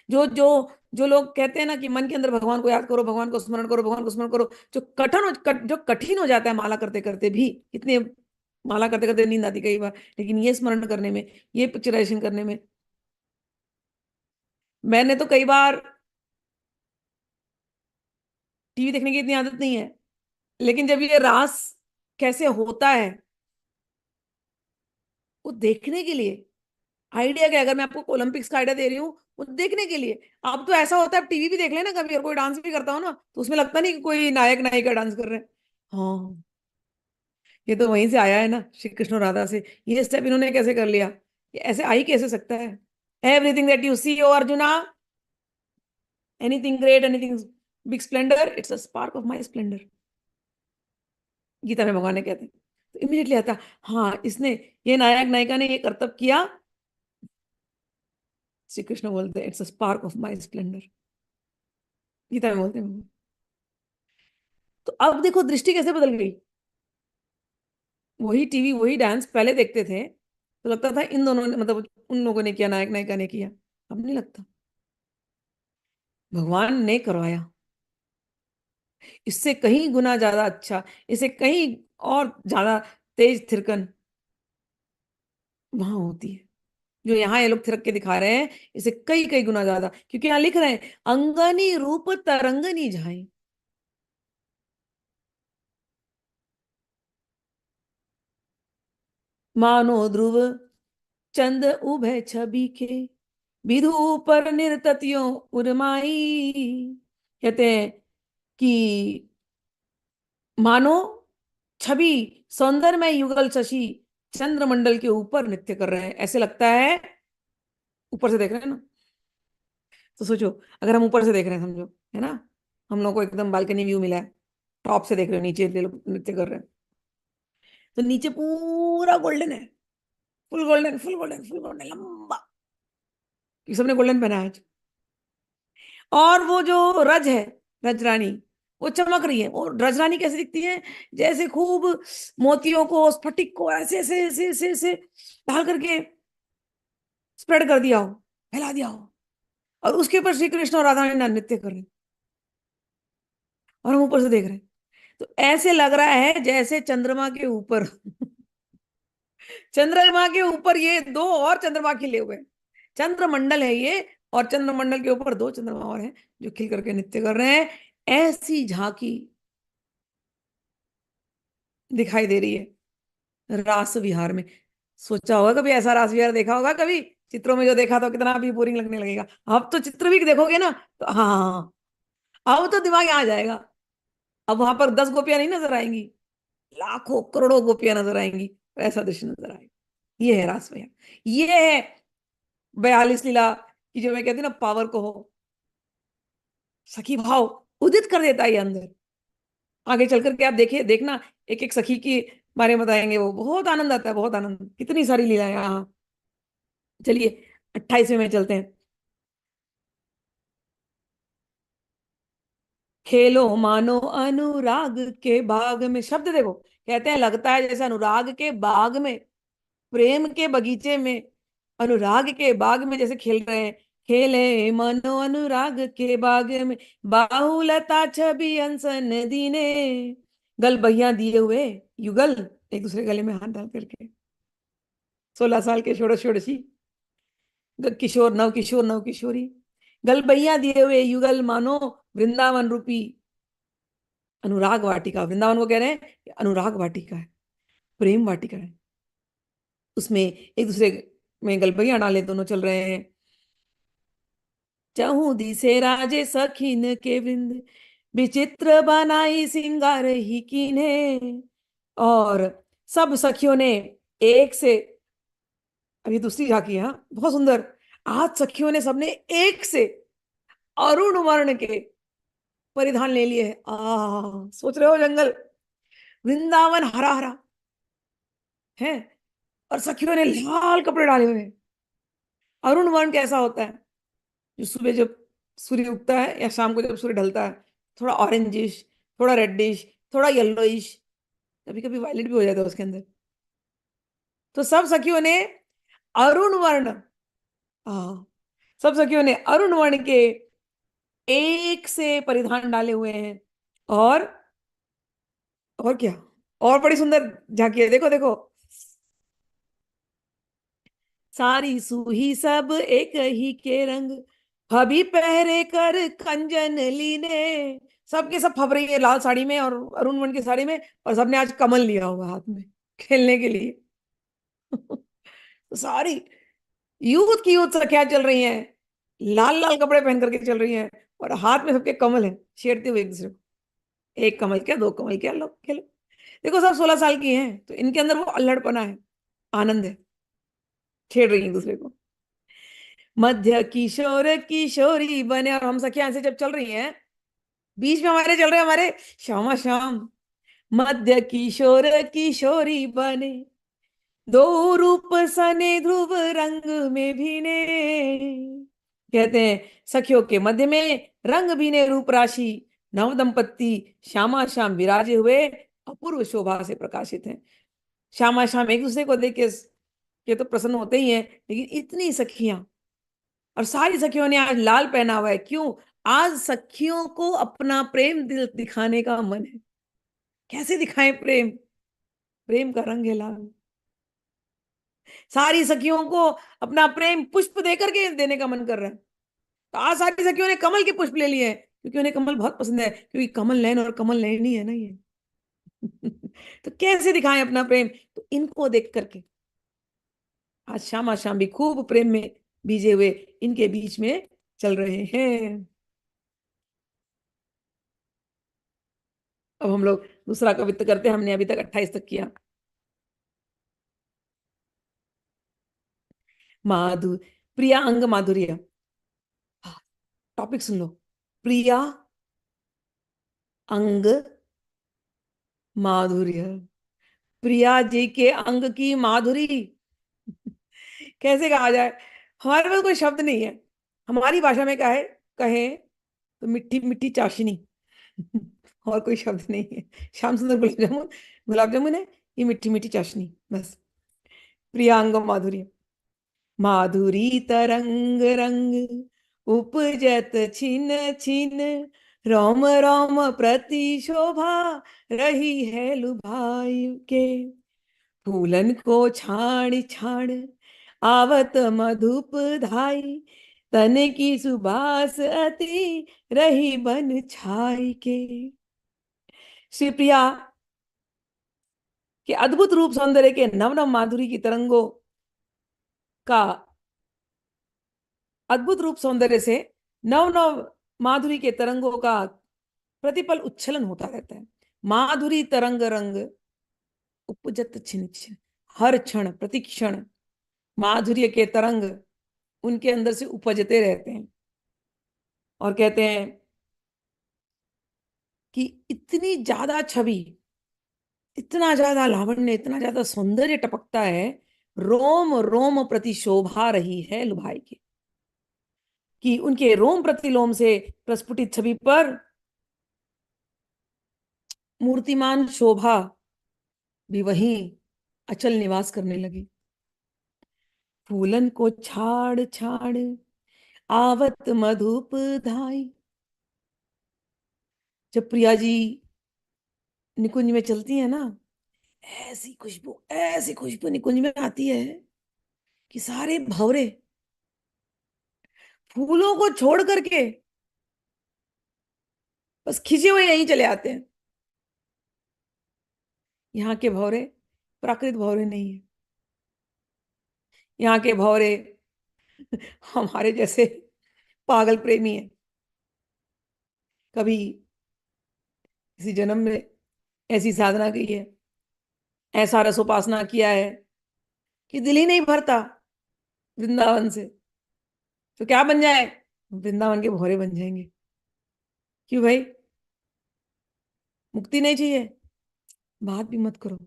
जो जो जो लोग कहते हैं ना कि मन के अंदर भगवान को याद करो, भगवान को स्मरण करो, भगवान को स्मरण करो, जो कठिन हो जाता है माला करते करते भी, इतने माला करते करते नींद आती कई बार, लेकिन ये स्मरण करने में, ये पिक्चराइजेशन करने में, मैंने तो कई बार, टीवी देखने की इतनी आदत नहीं है, लेकिन जब ये रास कैसे होता है वो देखने के लिए, आइडिया क्या, अगर मैं आपको ओलंपिक्स का आइडिया दे रही हूँ वो देखने के लिए। अब तो ऐसा होता है, अब टीवी भी देख लेना कभी, और कोई डांस भी करता हो ना तो उसमें लगता नहीं कि कोई नायक नायिका डांस कर रहे हैं। हाँ, ये तो वहीं से आया है ना, श्री कृष्ण और राधा से। ये स्टेप इन्होंने कैसे कर लिया, ये ऐसे आ ही कैसे सकता है। Everything that you see O Arjuna, anything great, anything big splendour, it's a spark of my splendour, Gita में भगवान ने कहते हैं। तो इमीडिएटली आता, हाँ इसने, ये नायक नायिका ने ये कर्तव्य किया, श्री कृष्ण बोलते हैं it's a spark of my splendour, Gita में बोलते हैं। तो अब देखो दृष्टि कैसे बदल गई। वही टीवी वही डांस पहले देखते थे तो लगता था इन दोनों ने, मतलब उन लोगों ने किया, नायक नायिका ने किया। अब नहीं लगता, भगवान ने करवाया। इससे कहीं गुना ज्यादा अच्छा, इससे कहीं और ज्यादा तेज थिरकन वहां होती है। जो यहाँ ये लोग थिरक के दिखा रहे हैं, इसे कई कई गुना ज्यादा, क्योंकि यहाँ लिख रहे हैं अंगनी रूप तरंगनी झाई। मानो ध्रुव चंद उभय छवि के, विधु पर निर्ततियों उर्माई। कहते हैं कि मानो छवि सौंदर्य में युगल शशि चंद्रमंडल के ऊपर नृत्य कर रहे हैं, ऐसे लगता है। ऊपर से देख रहे हैं ना, तो सोचो, अगर हम ऊपर से देख रहे हैं समझो, है ना, हम लोग को एकदम बालकनी व्यू मिला है, टॉप से देख रहे हो, नीचे ये लोग नृत्य कर रहे हैं, तो नीचे पूरा गोल्डन है, full golden full golden full golden लंबा, कि सबने गोल्डन पहना है आज। और वो जो रज है, रजरानी, वो चमक रही है। और रजरानी कैसे दिखती है, जैसे खूब मोतियों को, स्फटिक को ऐसे ऐसे ऐसे ऐसे ऐसे डाल करके स्प्रेड कर दिया हो, फैला दिया हो, और उसके ऊपर श्री कृष्ण और राधा रानी नृत्य कर रहे हैं, और हम ऊपर से देख रहे हैं। तो ऐसे लग रहा है जैसे चंद्रमा के ऊपर चंद्रमा के ऊपर ये दो और चंद्रमा खिले हुए हैं। चंद्रमंडल है ये, और चंद्रमंडल के ऊपर दो चंद्रमा और हैं जो खिल करके नृत्य कर रहे हैं। ऐसी झांकी दिखाई दे रही है रास विहार में। सोचा होगा कभी ऐसा रास विहार देखा होगा कभी, चित्रों में जो देखा तो कितना भी बोरिंग लगने लगेगा। अब तो चित्र भी देखोगे ना तो हाँ हाँ हाँ, अब तो दिमाग यहाँ आ जाएगा। अब वहां पर 10 गोपियां नहीं नजर आएंगी, लाखों करोड़ों गोपियां नजर आएंगी, ऐसा दृश्य नजर आएगा। ये है रास विहार, ये है 42 लीला की, जो मैं कहती हूँ ना, पावर को हो, सखी भाव उदित कर देता है ये अंदर। आगे चल करके आप देखिए, देखना, एक एक सखी के बारे में बताएंगे, वो बहुत आनंद आता है, बहुत आनंद, कितनी सारी लीलाएं। हाँ, चलिए 28वें में चलते हैं। खेलो मानो अनुराग के बाग में, शब्द देखो, कहते हैं लगता है जैसे अनुराग के बाग में, प्रेम के बगीचे में, अनुराग के बाग में जैसे खेल रहे हैं। खेले मनो अनुराग के बाग में, बाहुलता छवि हंसन दीने, गल बहिया दिए हुए युगल, एक दूसरे गले में हाथ डाल करके, 16 साल के षोड़श षोड़शी, किशोर नव किशोर नव किशोरी, गल बहिया दिए हुए युगल मानो वृंदावन रूपी अनुराग वाटिका। वृंदावन को कह रहे हैं कि अनुराग वाटिका है, प्रेम वाटिका है, उसमें एक दूसरे में गलबैया डाले दोनों चल रहे हैं। चहु दिसे राजे सखीन के वृंद, विचित्र बनाई सिंगार ही कीन्हे। और सब सखियों ने एक से, अभी दूसरी झांकी है, हाँ, बहुत सुंदर। आज सखियों ने सबने एक से अरुण वर्ण के परिधान ले लिए हैं। सोच रहे हो जंगल, वृंदावन हरा हरा है, और सखियों ने लाल कपड़े डाले हुए हैं। अरुण वर्ण कैसा होता है? जो सुबह जब सूर्य उगता है या शाम को जब सूर्य ढलता है, थोड़ा ऑरेंजिश, थोड़ा रेडिश, थोड़ा येलोइश, कभी कभी वायलेट भी हो जाता है उसके अंदर। तो सब सखियों ने अरुण वर्ण, हाँ, सब सखियों ने अरुण वर्ण के एक से परिधान डाले हुए हैं। और और क्या, और बड़ी सुंदर झांकी है, देखो देखो। सारी सूही सब एक ही के रंग, हबी पहरे कर कंजन लीने। सबके सब फब रही है लाल साड़ी में और अरुण वर्ण की साड़ी में, और सबने आज कमल लिया हुआ हाथ में खेलने के लिए। तो सारी यूथ की यूथ सखियां चल रही हैं, लाल लाल कपड़े पहन करके चल रही हैं, और हाथ में सबके कमल हैं, छेड़ते हुए एक दूसरे को। एक कमल क्या, दो कमल क्या, लो खेलो। देखो सब 16 साल की हैं, तो इनके अंदर वो अल्हड़पना है, आनंद है, छेड़ रही हैं एक दूसरे को। मध्य किशोर किशोरी बने, और हम सखियां ऐसे जब चल रही हैं, बीच में हमारे चल रहे हैं हमारे श्यामा श्याम। मध्य किशोर किशोरी बने, दो रूप सने ध्रुव रंग में भीने। कहते हैं सखियों के मध्य में रंग भीने रूप राशि, नव दंपत्ति श्यामा श्याम विराजे हुए अपूर्व शोभा से प्रकाशित हैं। श्यामा श्याम एक दूसरे को देख के तो प्रसन्न होते ही हैं, लेकिन इतनी सखियां, और सारी सखियों ने आज लाल पहना हुआ है, क्यों? आज सखियों को अपना प्रेम दिल दिखाने का मन है। कैसे दिखाएं प्रेम? प्रेम का रंग है लाल। सारी सखियों को अपना प्रेम पुष्प देकर के देने का मन कर रहा है। तो आज सारी सखियों ने कमल के पुष्प ले लिए हैं, क्योंकि उन्हें कमल बहुत पसंद है, क्योंकि कमल नयन और कमल नयनी है ना ये। तो कैसे दिखाएं अपना प्रेम? तो इनको देख करके आज श्यामा श्याम भी खूब प्रेम में भीजे हुए इनके बीच में चल रहे हैं। अब हम लोग दूसरा कवित्व करते हैं, हमने अभी तक 28 तक किया। माधु प्रिया अंग माधुर्य, टॉपिक सुन लो। प्रिया अंग माधुर्य, प्रिया जी के अंग की माधुरी, कैसे कहा जाए? हमारे पास कोई शब्द नहीं है। हमारी भाषा में कहे कहे तो मिट्टी मिट्टी चाशनी। और कोई शब्द नहीं है। श्याम सुंदर गुलाब जामुन, गुलाब जामुन है, ये मिट्टी मिट्टी चाशनी बस। प्रियांग माधुरी, माधुरी तरंग रंग उपजत छिन छिन, रोम रोम प्रति शोभा रही है लुभाई के। फूलन को छाण छाण आवत मधुप धाई, तन की सुबास अति रही बन छाई के। श्री प्रिया के अद्भुत रूप सौंदर्य के नव नव माधुरी की तरंगों का, अद्भुत रूप सौंदर्य से नव नव माधुरी के तरंगों का प्रतिपल उच्छलन होता रहता है। माधुरी तरंग रंग उपजत छिन छिन, हर क्षण प्रति क्षण माधुर्य के तरंग उनके अंदर से उपजते रहते हैं। और कहते हैं कि इतनी ज्यादा छवि, इतना ज्यादा लावण्य, इतना ज्यादा सौंदर्य टपकता है, रोम रोम प्रति शोभा रही है लुभाई की, कि उनके रोम प्रतिलोम से प्रस्फुटित छवि पर मूर्तिमान शोभा भी वहीं अचल निवास करने लगी। फूलन को छाड़ छाड़ आवत मधुप धाई। जब प्रिया जी निकुंज में चलती है ना, ऐसी खुशबू निकुंज में आती है कि सारे भंवरे फूलों को छोड़ करके बस खिंचे हुए यहीं चले आते हैं। यहाँ के भौरे प्राकृत भौरे नहीं है। यहाँ के भौरे हमारे जैसे पागल प्रेमी है। कभी किसी जन्म में ऐसी साधना की है, ऐसा रसोपासना किया है कि दिल ही नहीं भरता वृंदावन से, तो क्या बन जाए, वृंदावन के भौरे बन जाएंगे। क्यों भाई, मुक्ति नहीं चाहिए? बात भी मत करो।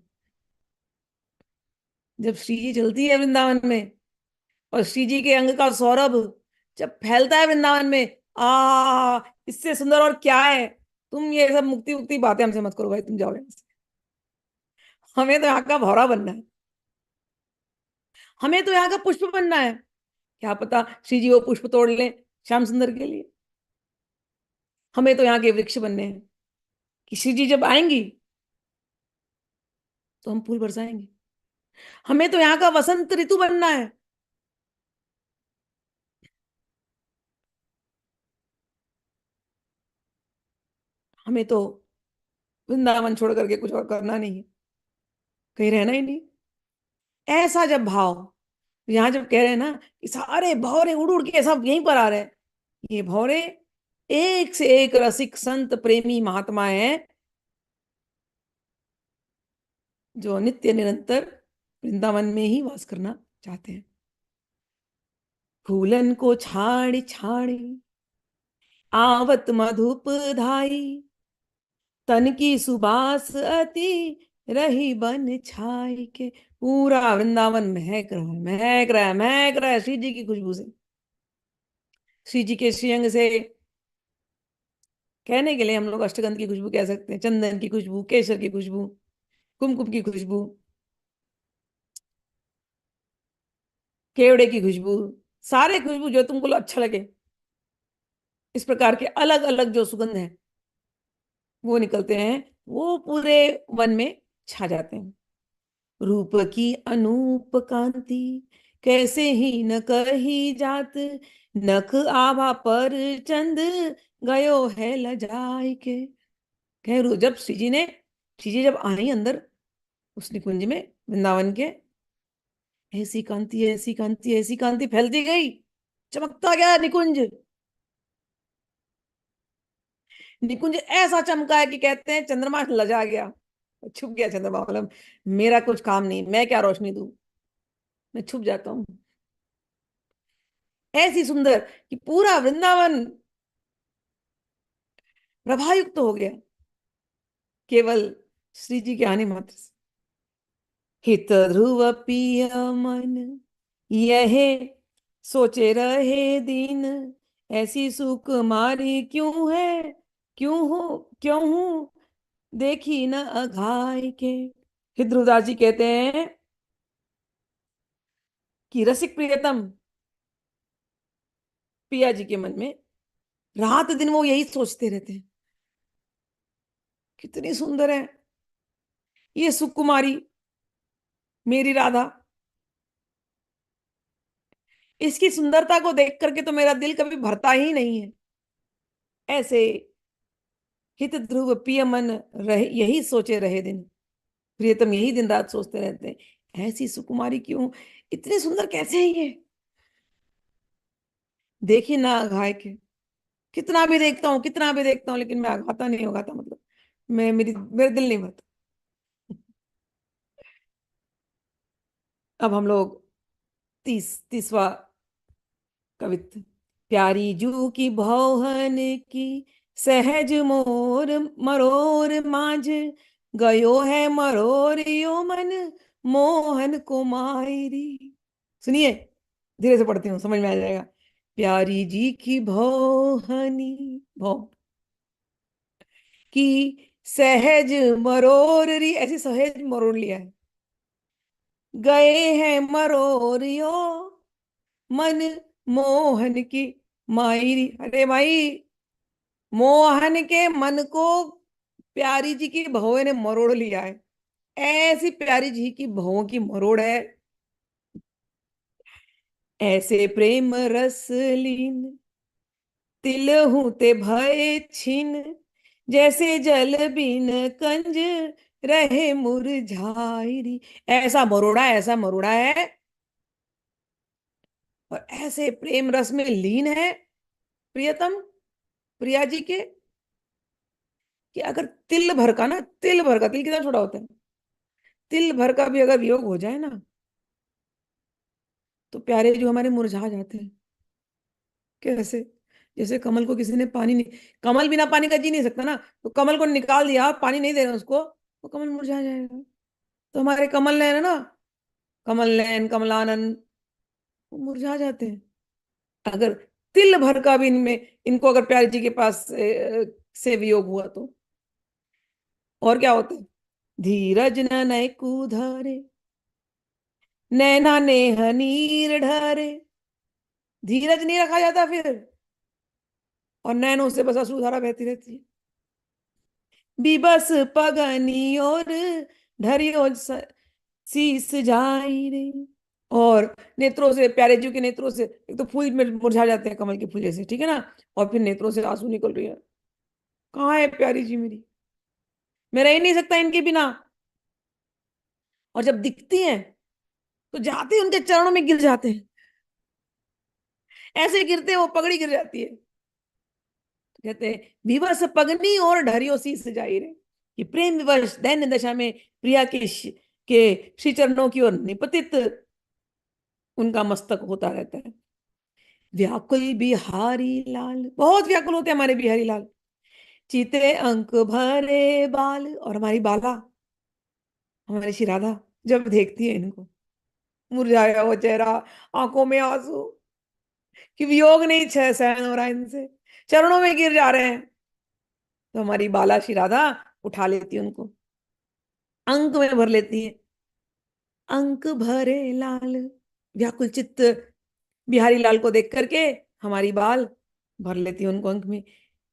जब श्री जी चलती है वृंदावन में और श्री जी के अंग का सौरभ जब फैलता है वृंदावन में, इससे सुंदर और क्या है। तुम ये सब मुक्ति मुक्ति बातें हमसे मत करो भाई, तुम जाओ यहाँ से। हमें तो यहाँ का भौरा बनना है, हमें तो यहाँ का पुष्प बनना है। क्या पता श्री जी वो पुष्प तोड़ लें श्याम सुंदर के लिए। हमें तो यहाँ के वृक्ष बनने हैं कि श्री जी जब आएंगी तो हम फूल बरसाएंगे। हमें तो यहाँ का वसंत ऋतु बनना है। हमें तो वृंदावन छोड़ करके कुछ और करना नहीं है, कहीं रहना ही नहीं। ऐसा जब भाव, यहाँ जब कह रहे हैं ना कि सारे भौरे उड़ उड़ के सब यहीं पर आ रहे हैं, ये भौरे एक से एक रसिक संत प्रेमी महात्मा है जो नित्य निरंतर वृंदावन में ही वास करना चाहते हैं। फूलन को छाड़ छाड़ी आवत मधुप धाई। तन की सुबास अति रही बन छाई के। पूरा वृंदावन महक रहा है, महक रहा है, महक रहा है श्री जी की खुशबू से। श्री जी के श्रीअंग से कहने के लिए हम लोग अष्टगंध की खुशबू कह सकते हैं, चंदन की खुशबू, केसर की खुशबू, कुमकुम की खुशबू, केवड़े की खुशबू, सारे खुशबू जो तुमको अच्छा लगे, इस प्रकार के अलग अलग जो सुगंध है वो निकलते हैं, वो पूरे वन में छा जाते हैं। रूप की अनूप कांति कैसे ही न कही जात। नख आभा पर चंद गयो है लजाई के। जब श्री जी जब आई अंदर उस निकुंज में वृंदावन के, ऐसी कांति, ऐसी कांति, ऐसी कांति फैलती गई, चमकता गया निकुंज। निकुंज ऐसा चमका है कि कहते हैं चंद्रमा लजा गया, छुप गया चंद्रमा। मतलब मेरा कुछ काम नहीं, मैं क्या रोशनी दूं, मैं छुप जाता हूँ। ऐसी सुंदर कि पूरा वृंदावन प्रभायुक्त हो गया केवल श्री जी के आने मात्र से। हित ध्रुव पिय मन यह सोचे रहे दिन। ऐसी सुकुमारी क्यों है, क्यों हो, क्यों हूं देखी न अघाई के। हित ध्रुवदास जी कहते हैं कि रसिक प्रियतम पिया जी के मन में रात दिन वो यही सोचते रहते हैं, कितनी सुंदर है ये सुकुमारी मेरी राधा। इसकी सुंदरता को देख करके तो मेरा दिल कभी भरता ही नहीं है। ऐसे हित ध्रुव पिय मन रहे, यही सोचे रहे दिन। प्रियतम यही दिन रात सोचते रहते हैं, ऐसी सुकुमारी क्यों, इतने सुंदर कैसे है ये, देखी ना घाय के। कितना भी देखता हूँ, कितना भी देखता हूँ, लेकिन मैं आघाता नहीं होगा था, मतलब मैं मेरे दिल नहीं भरता। अब हम लोग तीसवा कवित्व। प्यारी जू की भौहन की सहज मोर मरोर मांझ। गयो है मरोर यो मन मोहन कुमारी। सुनिए, धीरे से पढ़ती हूँ, समझ में आ जाएगा। प्यारी जी की भौहनी, भौ की सहज मरोरी, ऐसे सहज मरोड़ लिया है। गए हैं मरोरियो मन मोहन की मायरी। अरे भाई, मोहन के मन को प्यारी जी की बहुओं ने मरोड़ लिया है। ऐसी प्यारी जी की बहुओं की मरोड़ है। ऐसे प्रेम रस लीन तिलहु ते भय छिन, जैसे जल बिन कंज रहे मुरझाई। ऐसा मरोड़ा है, और ऐसे प्रेम रस में लीन है प्रियतम, प्रिया जी के, कि अगर तिल भर का ना, तिल भर का, तिल कितना छोटा होता है, तिल भर का भी अगर वियोग हो जाए ना, तो प्यारे जो हमारे मुरझा जाते हैं। कैसे? जैसे कमल को किसी ने पानी नहीं, कमल बिना पानी का जी नहीं सकता ना, तो कमल को निकाल दिया, पानी नहीं दे रहे उसको, तो कमल मुरझा जाएगा। तो हमारे कमल नयन है ना, कमल नयन कमलानन, वो मुरझा जाते हैं। अगर तिल भर का भी इनमें, इनको अगर प्यारे जी के पास से वियोग हुआ तो और क्या होता है? धीरज न नय कूधरे, नैना नेह नीर ढरे। धीरज नहीं रखा जाता फिर, और नैनों से बस अश्रुधारा बहती रहती है। बिबस पगनी और ढरियो शीस जाई रे। और नेत्रों से, प्यारे जी के नेत्रों से, एक तो फूल में मुरझा जाते हैं कमल के फूल जैसे, ठीक है ना, और फिर नेत्रों से आंसू निकल रही है। कहाँ है प्यारी जी मेरी, मैं रह ही नहीं सकता इनके बिना। और जब दिखती हैं तो जाते ही उनके चरणों में गिर जाते हैं। ऐसे गिरते हैं, वो पगड़ी गिर जाती है। तो कहते हैं विवश पगनी और ढरियो शीस जाई रे, कि प्रेम विवश दैन्य दशा में प्रिया के श्री चरणों की ओर निपतित उनका मस्तक होता रहता है। व्याकुल बिहारी लाल, बहुत व्याकुल होते हैं हमारे बिहारी लाल। चीते अंक भरे बाल, और हमारी बाला, हमारी श्री राधा, जब देखती है इनको, मुरझाया वो चेहरा, आंखों में आंसू, कि वियोग नहीं छह सहन हो रहा है इनसे, चरणों में गिर जा रहे हैं। तो हमारी बाला श्री राधा उठा लेती है उनको, अंक में भर लेती है। अंक भरे लाल, व्याकुल चित्त बिहारी लाल को देख करके हमारी बाल भर लेती है उनको अंक में।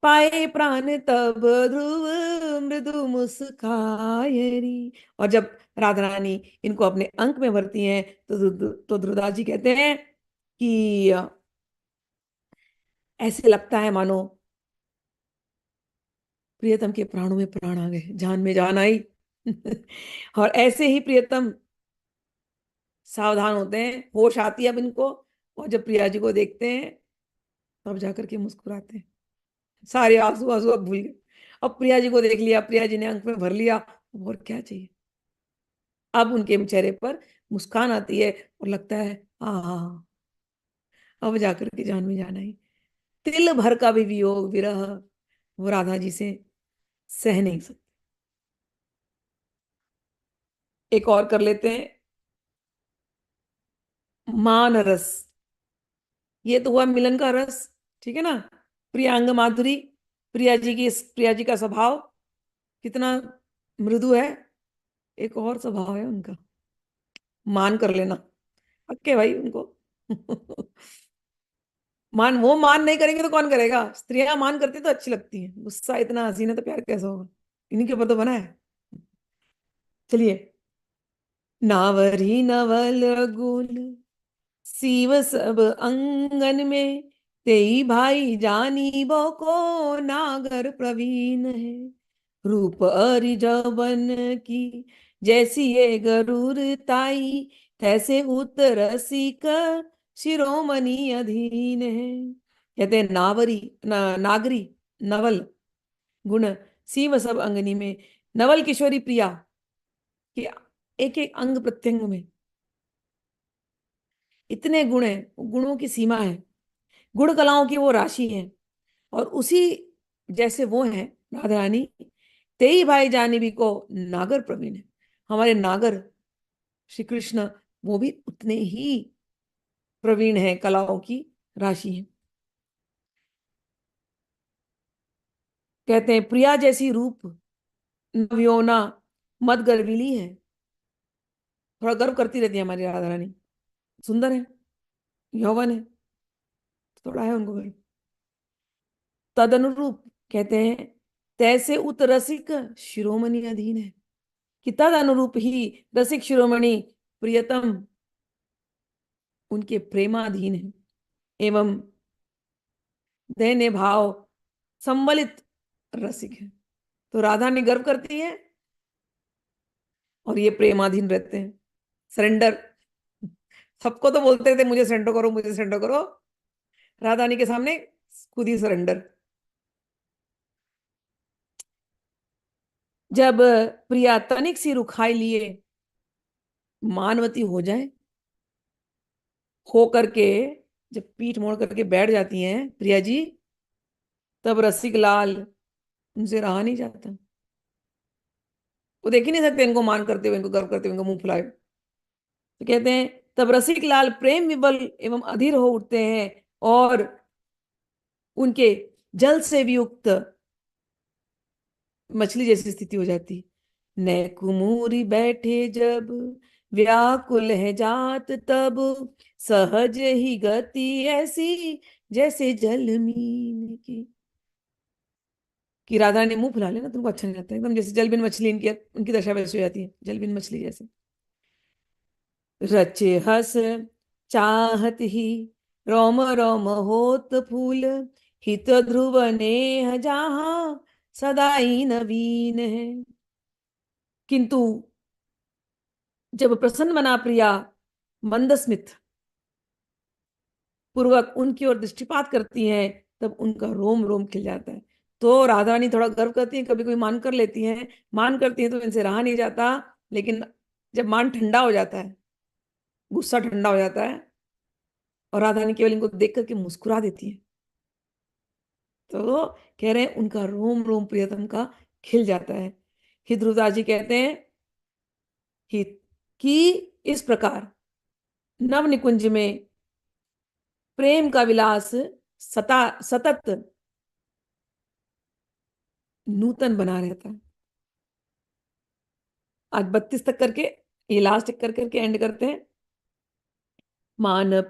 पाए प्राण तब ध्रुव मृदु मुस्कायरी। और जब राधा रानी इनको अपने अंक में भरती हैं, तो ध्रुवदास जी कहते हैं कि ऐसे लगता है मानो प्रियतम के प्राणों में प्राण आ गए, जान में जान आई। और ऐसे ही प्रियतम सावधान होते हैं, होश आती है अब इनको, और जब प्रिया जी को देखते हैं तब जाकर के मुस्कुराते हैं। सारे आंसू आंसू अब भूल गए। अब प्रिया जी को देख लिया, प्रिया जी ने अंक में भर लिया, और क्या चाहिए? अब उनके चेहरे पर मुस्कान आती है, और लगता है हाँ, अब जाकर के जान में जान आई। तिल भर का भी वियोग विरह वो राधा जी से सह नहीं सकते। एक और कर लेते हैं, मान रस। ये तो हुआ मिलन का रस, ठीक है ना। प्रियांग माधुरी, प्रिया जी का स्वभाव कितना मृदु है। एक और स्वभाव है उनका, मान कर लेना, पक्के भाई उनको। मान, वो मान नहीं करेंगे तो कौन करेगा? स्त्रियां मान करती तो अच्छी लगती हैं, गुस्सा इतना हसीन है तो प्यार कैसा होगा? इन्हीं के ऊपर तो बना है। चलिए, नावरी नवल गुल सीव सब अंगन में, तेई भाई जानी बो को नागर प्रवीण है। रूप अरिजवन की जैसी ये गरुर ताई, तैसे उतरसी का शिरोमणि अधीन है। कहते हैं नावरी नागरी नवल गुण सीव सब अंगनी में, नवल किशोरी प्रिया के एक एक अंग प्रत्यंग में इतने गुण हैं, गुणों की सीमा है, गुण कलाओं की वो राशि है। और उसी जैसे वो हैं राधा रानी, तेई भाई जानीबी को नागर प्रवीण है। हमारे नागर श्री कृष्ण, वो भी उतने ही प्रवीण है, कलाओं की राशि है। कहते हैं प्रिया जैसी रूप नव्योना, मत गर्विली है। थोड़ा गर्व करती रहती है हमारी राधा रानी, सुंदर है, यौवन है, थोड़ा है उनको गर्व। तद अनुरूप कहते हैं, तैसे उत रसिक शिरोमणि अधीन है, कि तद अनुरूप ही रसिक शिरोमणि प्रियतम उनके प्रेमाधीन है, एवं दैन्य भाव सम्मिलित रसिक है। तो राधा ने गर्व करती है और ये प्रेमाधीन रहते हैं, सरेंडर। सबको तो बोलते थे मुझे सरेंडर करो, मुझे सरेंडर करो, राधा रानी के सामने खुद ही सरेंडर। जब प्रिया तनिक सी रुखाई लिए मानवती हो जाए, हो करके जब पीठ मोड़ करके बैठ जाती हैं प्रिया जी, तब रसिक लाल उनसे रहा नहीं जाता। वो देख ही नहीं सकते इनको मान करते हुए, इनको गर्व करते हुए, इनको मुंह फुलाए। तो कहते हैं, तब रसिक लाल प्रेम विबल एवं अधीर हो उठते हैं, और उनके जल से वियुक्त मछली जैसी स्थिति हो जाती। न कुमूरी बैठे जब व्याकुल है जात, तब सहज ही गति ऐसी जैसे जल मीन की। कि राधा ने मुंह फुला लेना तुमको अच्छा नहीं लगता, एकदम जैसे जल बिन मछली, इनकी उनकी दशा वैसी हो जाती है, जल बिन मछली जैसे। रचे हस चाहत ही रोम रोम होत फूल, हित ध्रुव नेह जहाँ सदाई नवीन है। किंतु जब प्रसन्न बना प्रिया मंदस्मित पूर्वक उनकी ओर दृष्टिपात करती हैं, तब उनका रोम रोम खिल जाता है। तो राधा रानी थोड़ा गर्व करती हैं, कभी कभी मान कर लेती हैं, मान करती हैं तो इनसे रहा नहीं जाता। लेकिन जब मान ठंडा हो जाता है, गुस्सा ठंडा हो जाता है, और राधा रानी केवल इनको देख करके मुस्कुरा देती है, तो कह रहे हैं उनका रोम रोम प्रियतम का खिल जाता है। ध्रुवदास जी कहते हैं हित कि इस प्रकार नव निकुंज में प्रेम का विलास सतत नूतन बना रहता है। आज 32 तक करके, ये लास्ट कर करके एंड करते हैं। मान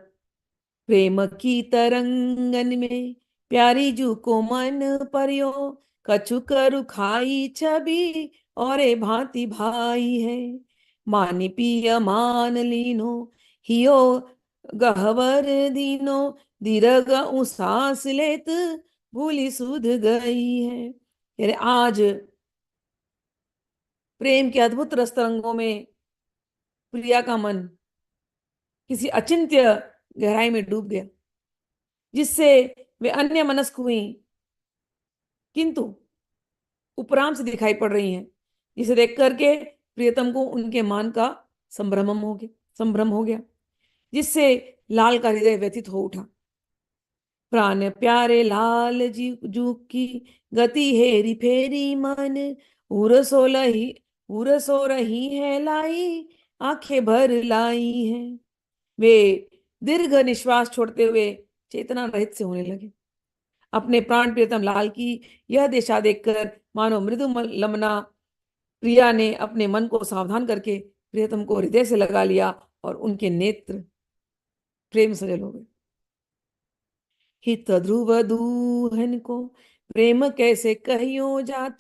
प्रेम की तरंगन में प्यारी जू को मन परियो, कछु करु खाई छवि और भांति भाई है। मानी पिय मान लीनो हियो गहवर दीनो, दीर्घ सांस लेत भूली सुध गई है। यानी आज प्रेम के अद्भुत रस तरंगों में प्रिया का मन किसी अचिंत्य गहराई में डूब गया, जिससे वे अन्य मनस्क हुई, किंतु उपराम से दिखाई पड़ रही हैं, जिसे देख करके प्रियतम को उनके मान का संभ्रम हो गया, जिससे लाल का हृदय व्यथित हो उठा। प्राण प्यारे लाल जी जू की गति हेरी फेरी मन, उरसो लही उरसो रही है लाई, आंखें भर लाई हैं। वे दीर्घ निश्वास छोड़ते हुए चेतना रहित से होने लगे। अपने प्राण प्रियतम लाल की यह दिशा देखकर मानो मृदु लमना प्रिया ने अपने मन को सावधान करके प्रियतम को हृदय से लगा लिया, और उनके नेत्र प्रेम सजल हो गए। हित ध्रुव दूहन को प्रेम कैसे कहियो जात,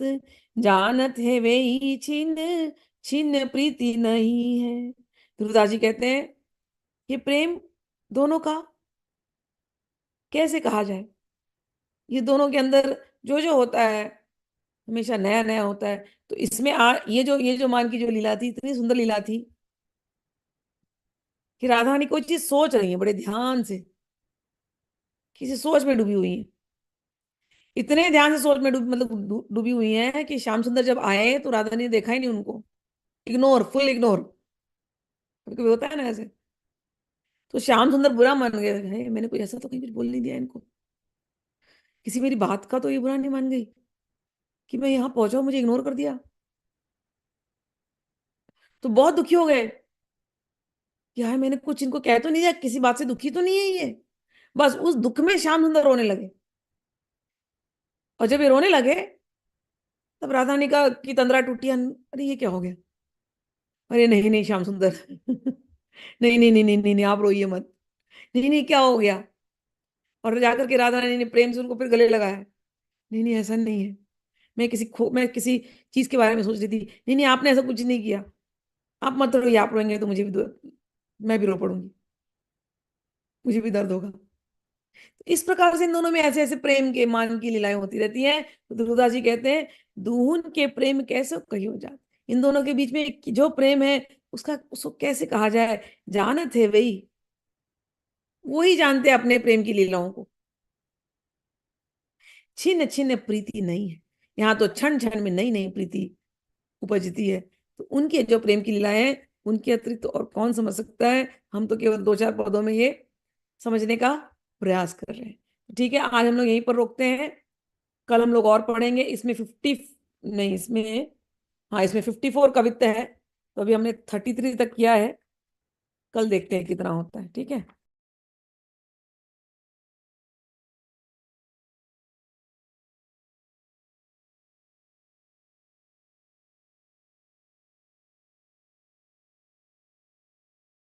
जानत है वे ही छिन्न छिन्न प्रीति नहीं है। ध्रुवदास जी कहते हैं, ये प्रेम दोनों का कैसे कहा जाए। ये दोनों के अंदर जो जो होता है हमेशा नया नया होता है। तो इसमें ये जो मान की जो लीला थी, इतनी सुंदर लीला थी कि राधा रानी कोई चीज सोच रही है बड़े ध्यान से, किसी सोच में डूबी हुई है। इतने ध्यान से सोच में डूबी हुई है कि श्याम सुंदर जब आए तो राधा रानी ने देखा ही नहीं उनको, इग्नोर, फुल इग्नोर। कभी कभी होता है ना ऐसे। तो श्याम सुंदर बुरा मान गए, "है, मैंने कोई ऐसा तो कहीं कुछ बोल नहीं दिया इनको, किसी मेरी बात का तो ये बुरा नहीं मान गई कि मैं यहाँ पहुंचा मुझे इग्नोर कर दिया।" तो बहुत दुखी हो गए, यार मैंने कुछ इनको कह तो नहीं दिया, किसी बात से दुखी तो नहीं है ये। बस उस दुख में श्याम सुंदर रोने लगे। और जब ये रोने लगे तब राधा ने कहा कि तंद्रा टूटी, अरे ये क्या हो गया? अरे नहीं नहीं श्याम सुंदर नहीं नहीं नहीं नहीं नहीं नहीं, आप रोइए मत। नहीं नहीं क्या हो गया? और जाकर के राधा रानी ने प्रेम से उनको फिर गले लगाया। नहीं नहीं ऐसा नहीं है, मैं किसी चीज के बारे में सोच रही थी। नहीं नहीं आपने ऐसा कुछ नहीं किया, आप मत रोइए, आप रोएंगे तो मैं भी रो पड़ूंगी, मुझे भी दर्द होगा। इस प्रकार से इन दोनों में ऐसे ऐसे प्रेम के मान की लीलाएं होती रहती हैं। तो तुलसीदास जी कहते हैं, दूहन के प्रेम कैसे कहियो जात। इन दोनों के बीच में जो प्रेम है, उसका उसको कैसे कहा जाए? जानत है वही, वो ही जानते हैं अपने प्रेम की लीलाओं को। छिन्न छिन्न प्रीति नहीं है, यहाँ तो क्षण क्षण में नई नई प्रीति उपजती है। तो उनके जो प्रेम की लीलाएं हैं, उनके अतिरिक्त तो और कौन समझ सकता है? हम तो केवल दो चार पदों में ये समझने का प्रयास कर रहे हैं। ठीक है, आज हम लोग यहीं पर रोकते हैं। कल हम लोग और पढ़ेंगे। इसमें 50, नहीं इसमें, हाँ इसमें 54 कवित्त है। तो अभी हमने 33 तक किया है, कल देखते हैं कितना होता है। ठीक है।